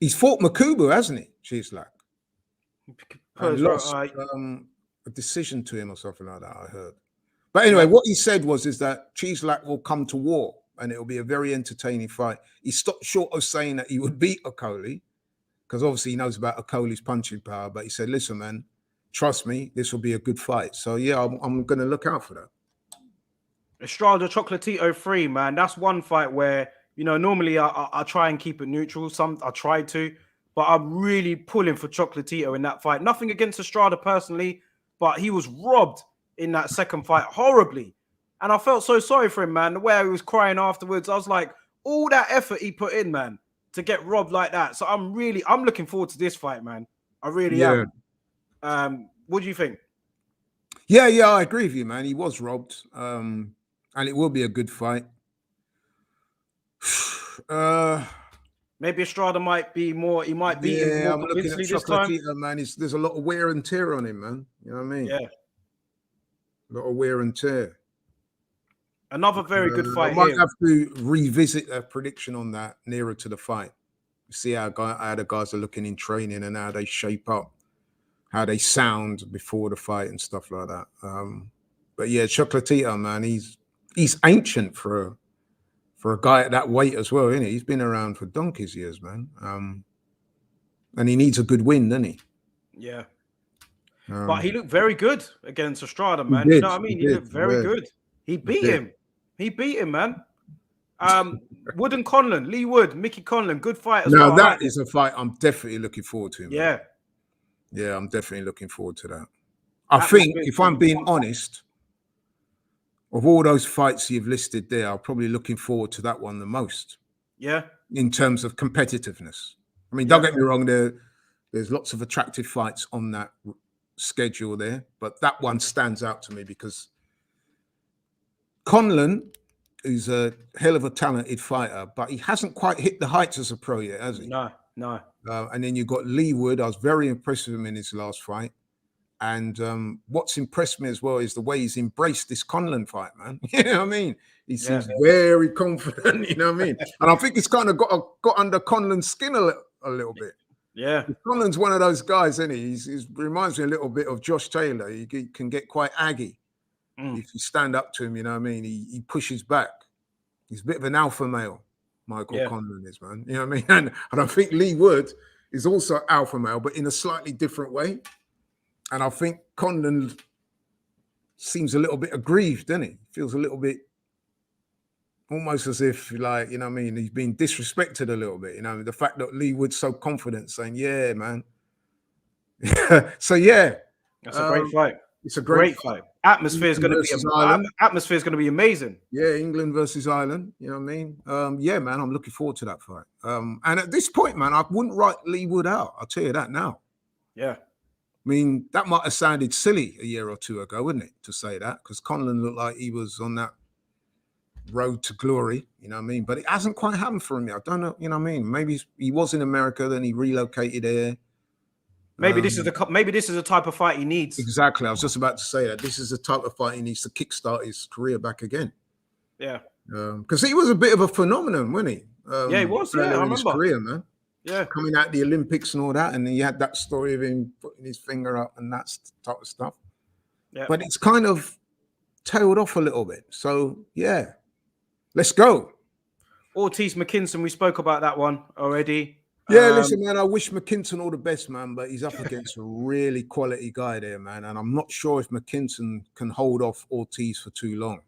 He's fought Makubu, hasn't he, Sislak? And lost a decision to him or something like that, I heard. But anyway, what he said is that Sislak will come to war and it'll be a very entertaining fight. He stopped short of saying that he would beat Akoli because obviously he knows about Akoli's punching power. But he said, listen, man, trust me, this will be a good fight. So, yeah, I'm going to look out for that. Estrada Chocolatito 3, man. That's one fight where, you know, normally I try and keep it neutral. I try to, but I'm really pulling for Chocolatito in that fight. Nothing against Estrada personally, but he was robbed in that second fight horribly. And I felt so sorry for him, man. The way he was crying afterwards, I was like, all that effort he put in, man, to get robbed like that. So I'm looking forward to this fight, man. I really am. What do you think? Yeah, I agree with you, man. He was robbed. And it will be a good fight. Maybe Estrada might be more. He might beat him more convincingly this time. Man, there's a lot of wear and tear on him, man. You know what I mean? Yeah, a lot of wear and tear. Another very good fight. I might have to revisit a prediction on that nearer to the fight. See how the guys are looking in training and how they shape up, how they sound before the fight and stuff like that. But yeah, Chocolatito, man, he's ancient for a guy at that weight as well, isn't he? He's been around for donkey's years, man. And he needs a good win, doesn't he? Yeah. But he looked very good against Estrada, man. Did, you know what I mean? He looked very good. He beat him. He beat him, man. Wood and Conlon, Lee Wood, Mickey Conlon, good fight as well. Now that is a fight I'm definitely looking forward to. Man. Yeah. Yeah, I'm definitely looking forward to that. I think, if I'm being honest, of all those fights you've listed there, I'm probably looking forward to that one the most. Yeah. In terms of competitiveness. I mean, don't get me wrong, there's lots of attractive fights on that schedule there, but that one stands out to me because Conlon is a hell of a talented fighter, but he hasn't quite hit the heights as a pro yet, has he? No. And then you've got Lee Wood. I was very impressed with him in his last fight. And what's impressed me as well is the way he's embraced this Conlon fight, man. You know what I mean? He seems very confident, you know what I mean? And I think it's kind of got under Conlon's skin a little bit. Yeah. Conlon's one of those guys, isn't he? He reminds me a little bit of Josh Taylor. He can get quite aggy. If you stand up to him, you know what I mean? He pushes back. He's a bit of an alpha male, Michael Conlon is, man. You know what I mean? And I think Lee Wood is also alpha male, but in a slightly different way. And I think Conlon seems a little bit aggrieved, doesn't he? Feels a little bit almost as if, like, you know what I mean? He's been disrespected a little bit, you know? The fact that Lee Wood's so confident saying, yeah, man. So, yeah. That's a great fight. It's a great fight. Atmosphere is going to be amazing. Yeah, England versus Ireland. You know what I mean? Yeah, man, I'm looking forward to that fight. And at this point, man, I wouldn't write Lee Wood out. I'll tell you that now. Yeah. I mean, that might have sounded silly a year or two ago, wouldn't it, to say that? Because Conlon looked like he was on that road to glory, you know what I mean? But it hasn't quite happened for him yet. I don't know, you know what I mean? Maybe he was in America, then he relocated there. Maybe this is the type of fight he needs. Exactly. I was just about to say that. This is the type of fight he needs to kickstart his career back again. Yeah. Because he was a bit of a phenomenon, wasn't he? Yeah, he was. Yeah, I remember. His career, man. Yeah. Coming out the Olympics and all that. And he had that story of him putting his finger up and that type of stuff. Yeah. But it's kind of tailed off a little bit. So, yeah. Let's go. Ortiz McKinson, we spoke about that one already. Yeah, listen, man, I wish McKinson all the best, man, but he's up against a really quality guy there, man. And I'm not sure if McKinson can hold off Ortiz for too long.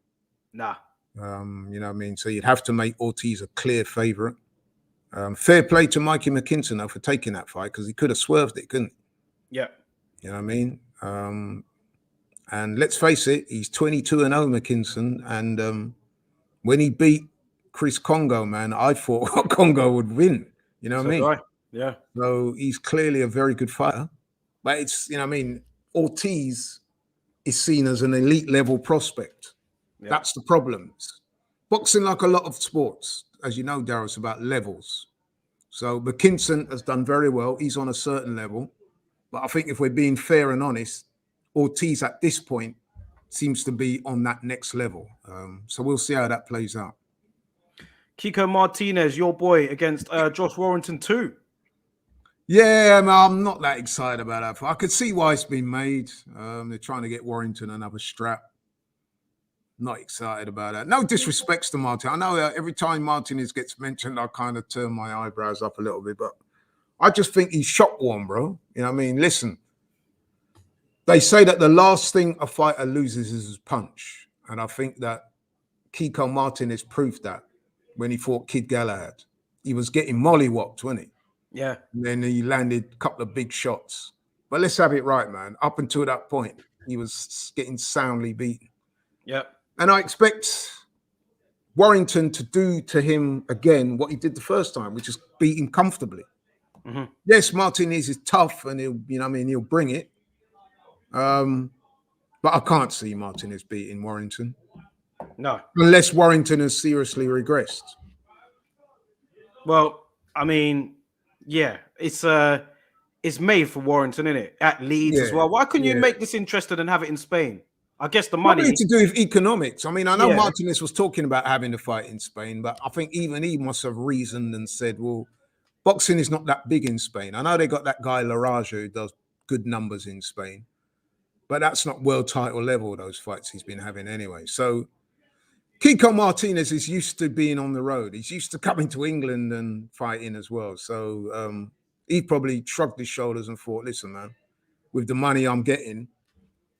Nah. You know what I mean? So you'd have to make Ortiz a clear favorite. Fair play to Mikey McKinson, though, for taking that fight, because he could have swerved it, couldn't he? Yeah. You know what I mean? And let's face it, he's 22-0, McKinson. And when he beat Chris Congo, man, I thought Congo would win. You know what I mean? Right. Yeah. So he's clearly a very good fighter. But it's, you know what I mean, Ortiz is seen as an elite level prospect. Yeah. That's the problem. Boxing, like a lot of sports, as you know, Darryl, it's about levels. So McKinson has done very well. He's on a certain level. But I think if we're being fair and honest, Ortiz at this point seems to be on that next level. So we'll see how that plays out. Kiko Martinez, your boy, against Josh Warrington too. Yeah, I'm not that excited about that. I could see why it's been made. They're trying to get Warrington another strap. Not excited about that. No disrespects to Martin. I know every time Martinez gets mentioned, I kind of turn my eyebrows up a little bit, but I just think he's shot warm, bro. You know what I mean? Listen, they say that the last thing a fighter loses is his punch. And I think that Kiko Martinez proved that when he fought Kid Galahad. He was getting mollywopped, wasn't he? Yeah. And then he landed a couple of big shots. But let's have it right, man. Up until that point, he was getting soundly beaten. Yeah. And I expect Warrington to do to him again what he did the first time, which is beat him comfortably. Mm-hmm. Yes, Martinez is tough and he'll bring it. But I can't see Martinez beating Warrington. No. Unless Warrington has seriously regressed. Well, I mean, yeah, it's made for Warrington, isn't it? At Leeds as well. Why couldn't you make this interested and have it in Spain? I guess the money. Probably to do with economics. I mean, I know Martinez was talking about having the fight in Spain, but I think even he must have reasoned and said, well, boxing is not that big in Spain. I know they got that guy Laraja who does good numbers in Spain, but that's not world title level, those fights he's been having anyway. So Kiko Martinez is used to being on the road. He's used to coming to England and fighting as well. So he probably shrugged his shoulders and thought, listen, man, with the money I'm getting,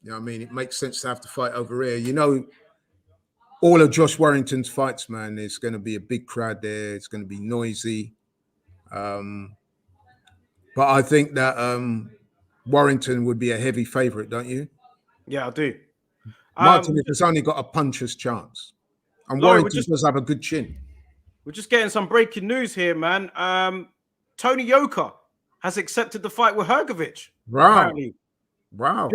you know what I mean? It makes sense to have to fight over here. You know, all of Josh Warrington's fights, man, there's going to be a big crowd there. It's going to be noisy. But I think that Warrington would be a heavy favorite, don't you? Yeah, I do. Martinez has only got a puncher's chance. And Warrington does have a good chin. We're just getting some breaking news here, man. Tony Yoka has accepted the fight with Hrgović. Wow. Apparently. Wow.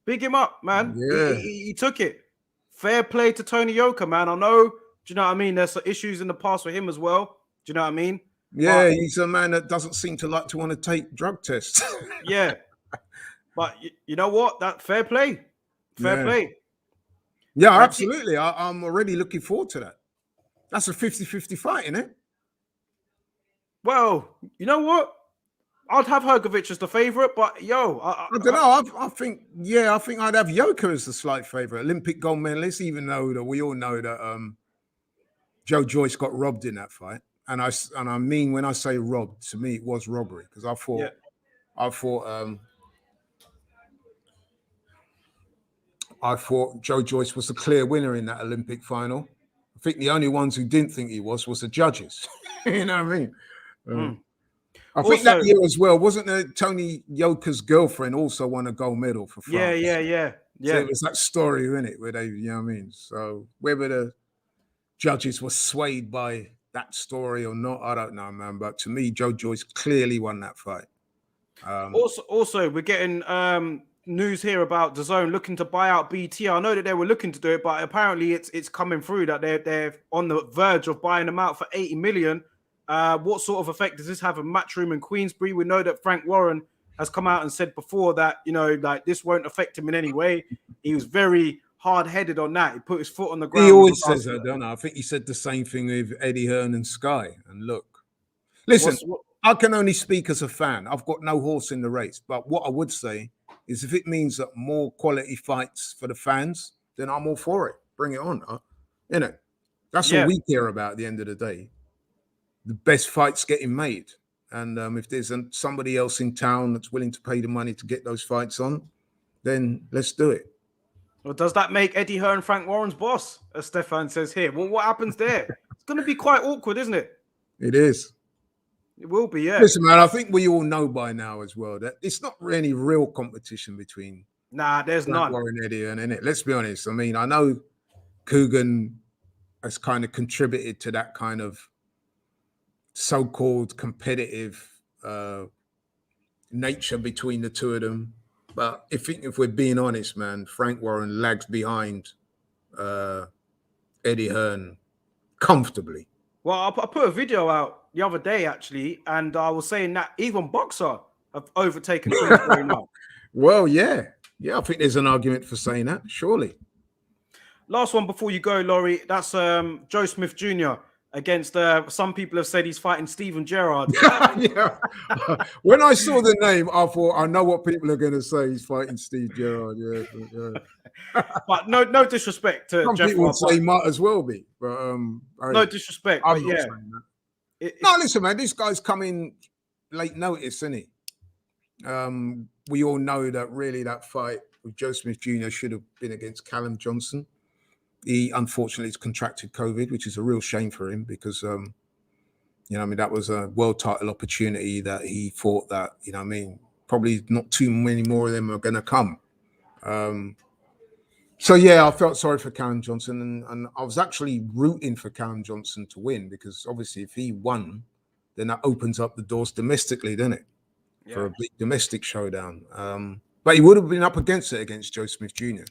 Big him up, man. Yeah. He took it. Fair play to Tony Yoka, man. I know, do you know what I mean? There's some issues in the past with him as well. Do you know what I mean? Yeah, he's a man that doesn't seem to like to want to take drug tests. Yeah. But you know what? That fair play. Fair play. Yeah, absolutely. I'm already looking forward to that. That's a 50-50 fight, isn't it? Well, you know what? I'd have Hrgović as the favorite, but I don't know. I think I'd have Yoka as the slight favorite, Olympic gold medalist, even though that we all know that Joe Joyce got robbed in that fight. And I mean, when I say robbed, to me it was robbery, because I thought Joe Joyce was the clear winner in that Olympic final. I think the only ones who didn't think he was the judges. You know what I mean? I think that year as well, wasn't there Tony Yoka's girlfriend also won a gold medal for France? Yeah. So it was that story, isn't it, where they, you know what I mean? So whether the judges were swayed by that story or not, I don't know, man. But to me, Joe Joyce clearly won that fight. Also, we're getting news here about DAZN looking to buy out BT. I know that they were looking to do it, but apparently it's coming through that they're on the verge of buying them out for 80 million. What sort of effect does this have on Matchroom in Queensbury? We know that Frank Warren has come out and said before that, you know, like this won't affect him in any way. He was very hard-headed on that. He put his foot on the ground. He always says that, don't I? I think he said the same thing with Eddie Hearn and Sky. And look, listen, I can only speak as a fan. I've got no horse in the race. But what I would say is if it means that more quality fights for the fans, then I'm all for it. Bring it on. You know, that's all we care about at the end of the day. The best fights getting made. And if there's somebody else in town that's willing to pay the money to get those fights on, then let's do it. Well, does that make Eddie Hearn Frank Warren's boss, as Stefan says here? Well, what happens there? It's going to be quite awkward, isn't it? It is. It will be, yeah. Listen, man, I think we all know by now as well that it's not really real competition between Nah, there's none. Warren Eddie Hearn, innit? Let's be honest. I mean, I know Coogan has kind of contributed to that kind of so-called competitive nature between the two of them. But if we're being honest, man, Frank Warren lags behind Eddie Hearn comfortably. Well, I put a video out the other day, actually, and I was saying that even Boxer have overtaken Kingsbury now. Well, yeah. Yeah, I think there's an argument for saying that, surely. Last one before you go, Laurie. That's Joe Smith Jr. against some people have said he's fighting Steven Gerrard. Yeah. When I saw the name, I thought, I know what people are going to say. He's fighting Steve Gerrard. Yeah. But no disrespect to some Jeff. People would say he might as well be. But no disrespect. I'm but not yeah. saying that. No, listen, man. This guy's coming late notice, isn't he? We all know that really that fight with Joe Smith Jr. should have been against Callum Johnson. He unfortunately has contracted COVID, which is a real shame for him because, that was a world title opportunity that he thought that, probably not too many more of them are going to come. So, yeah, I felt sorry for Callum Johnson and I was actually rooting for Callum Johnson to win because obviously if he won, then that opens up the doors domestically, doesn't it? Yeah. For a big domestic showdown. But he would have been up against it against Joe Smith Jr.,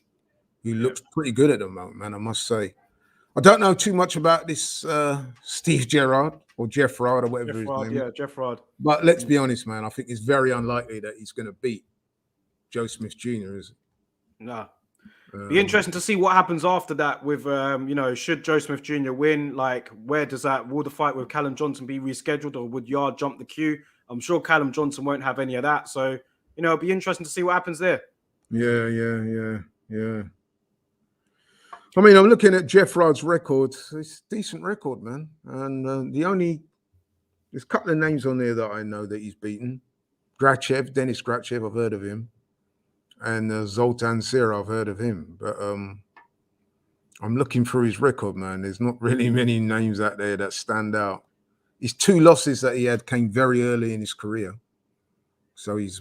who looks pretty good at the moment, man, I must say. I don't know too much about this Steve Gerrard or Jeff Rod or whatever his name is. Yeah, Jeff Rod. But let's be honest, man, I think it's very unlikely that he's going to beat Joe Smith Jr., is it? No. Be interesting to see what happens after that with, should Joe Smith Jr. win? Like, where does that, will the fight with Callum Johnson be rescheduled or would Yard jump the queue? I'm sure Callum Johnson won't have any of that. So, it'll be interesting to see what happens there. Yeah. I mean, I'm looking at Jeff Rod's record. It's a decent record, man. And there's a couple of names on there that I know that he's beaten. Dennis Grachev, I've heard of him. And Zoltan Sira, I've heard of him. But I'm looking through his record, man. There's not really many names out there that stand out. His 2 losses that he had came very early in his career. So he's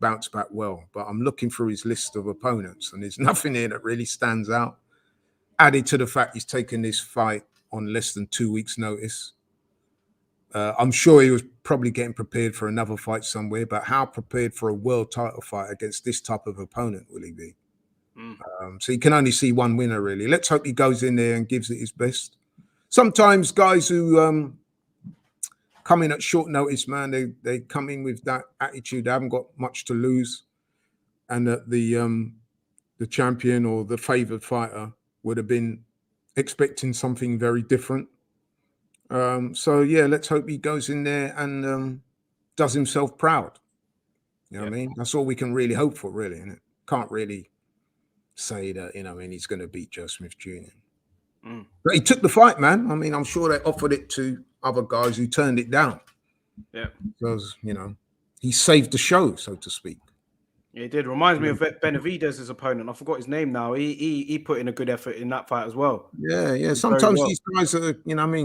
bounced back well. But I'm looking through his list of opponents, and there's nothing here that really stands out. Added to the fact he's taken this fight on less than 2 weeks' notice. I'm sure he was probably getting prepared for another fight somewhere, but how prepared for a world title fight against this type of opponent will he be? So you can only see one winner, really. Let's hope he goes in there and gives it his best. Sometimes guys who come in at short notice, man, they come in with that attitude. They haven't got much to lose, and that the champion or the favored fighter would have been expecting something very different. So yeah, let's hope he goes in there and does himself proud. You know what I mean? That's all we can really hope for, really, isn't it? Can't really say that, he's going to beat Joe Smith Jr. But he took the fight, man. I mean, I'm sure they offered it to other guys who turned it down. Yeah. Because, he saved the show, so to speak. Yeah, he did. Reminds me of Benavidez' opponent. I forgot his name now. He put in a good effort in that fight as well. Yeah. Sometimes these guys are,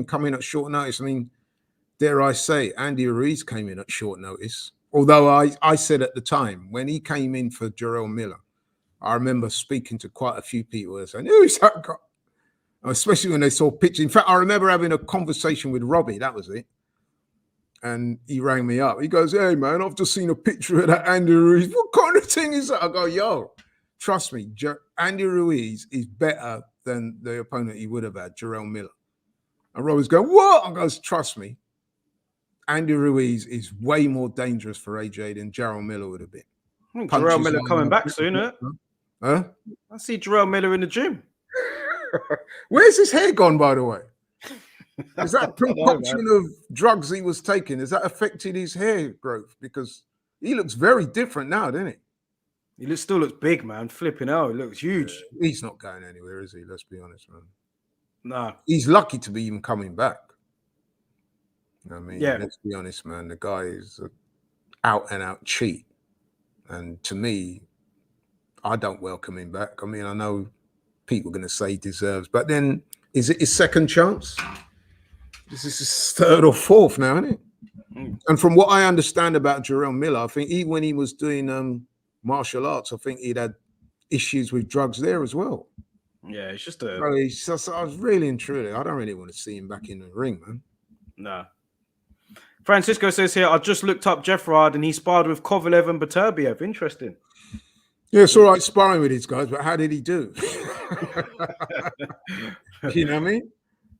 come in at short notice. I mean, dare I say, Andy Ruiz came in at short notice. Although I said at the time, when he came in for Jarrell Miller, I remember speaking to quite a few people and saying, who's that guy? Especially when they saw pictures. In fact, I remember having a conversation with Robbie. That was it. And he rang me up. He goes, hey, man, I've just seen a picture of that Andy Ruiz. What kind of thing is that? I go, yo, trust me, Andy Ruiz is better than the opponent he would have had, Jarrell Miller. And Robbie's going, what? I goes, trust me, Andy Ruiz is way more dangerous for AJ than Jarrell Miller would have been. Jarrell Miller coming back soon, huh? Huh? I see Jarrell Miller in the gym. Where's his hair gone, by the way? Is that concoction of drugs he was taking? Has that affected his hair growth? Because he looks very different now, doesn't he? He still looks big, man. Flipping out. He looks huge. He's not going anywhere, is he? Let's be honest, man. No. He's lucky to be even coming back. I mean, let's be honest, man. The guy is an out-and-out cheat. And to me, I don't welcome him back. I mean, I know people are going to say he deserves, but then is it his second chance? This is his third or fourth now, isn't it? And from what I understand about Jarrell Miller, I think even when he was doing martial arts, I think he'd had issues with drugs there as well. Yeah, it's just a... Bro, I was really and truly, I don't really want to see him back in the ring, man. No. Francisco says here, I just looked up Jeffrard and he sparred with Kovalev and Beterbiev. Interesting. Yeah, it's all right sparring with these guys, but how did he do? You know what I mean?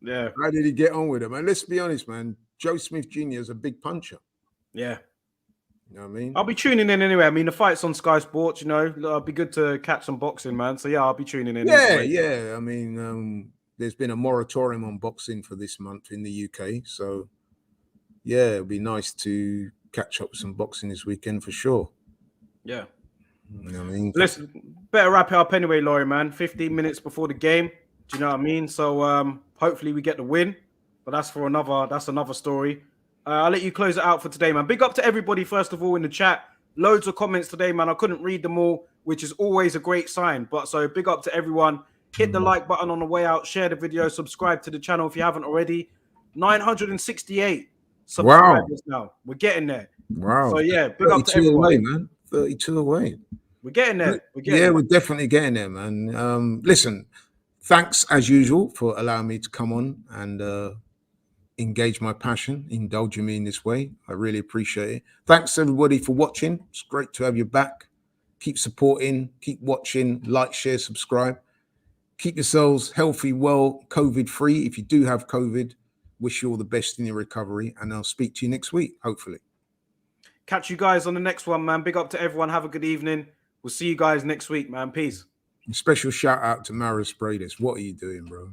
Yeah. How did he get on with them? And let's be honest, man, Joe Smith Jr. is a big puncher. Yeah. You know what I mean? I'll be tuning in anyway. I mean, the fight's on Sky Sports, you know. It'll be good to catch some boxing, man. So, yeah, I'll be tuning in. Yeah. I mean, there's been a moratorium on boxing for this month in the UK. So, yeah, it'd be nice to catch up with some boxing this weekend for sure. Yeah. You know what I mean? Listen, better wrap it up anyway, Laurie, man. 15 minutes before the game. Do you know what I mean? So, hopefully we get the win. But that's another story. I'll let you close it out for today, man. Big up to everybody, first of all, in the chat. Loads of comments today, man. I couldn't read them all, which is always a great sign. But so big up to everyone. Hit the like button on the way out. Share the video. Subscribe to the channel if you haven't already. 968 subscribers now. We're getting there. Wow. So, yeah, big up to everyone. Away, man. 32 away. We're getting there. We're definitely getting there, man. Listen, thanks, as usual, for allowing me to come on and engage my passion, indulging me in this way. I really appreciate it. Thanks everybody for watching. It's great to have you back. Keep supporting, keep watching, like, share, subscribe. Keep yourselves healthy, well, COVID free. If you do have COVID, wish you all the best in your recovery, and I'll speak to you next week, hopefully. Catch you guys on the next one, man. Big up to everyone. Have a good evening. We'll see you guys next week, man. Peace. A special shout out to Maris Bradis. What are you doing, bro?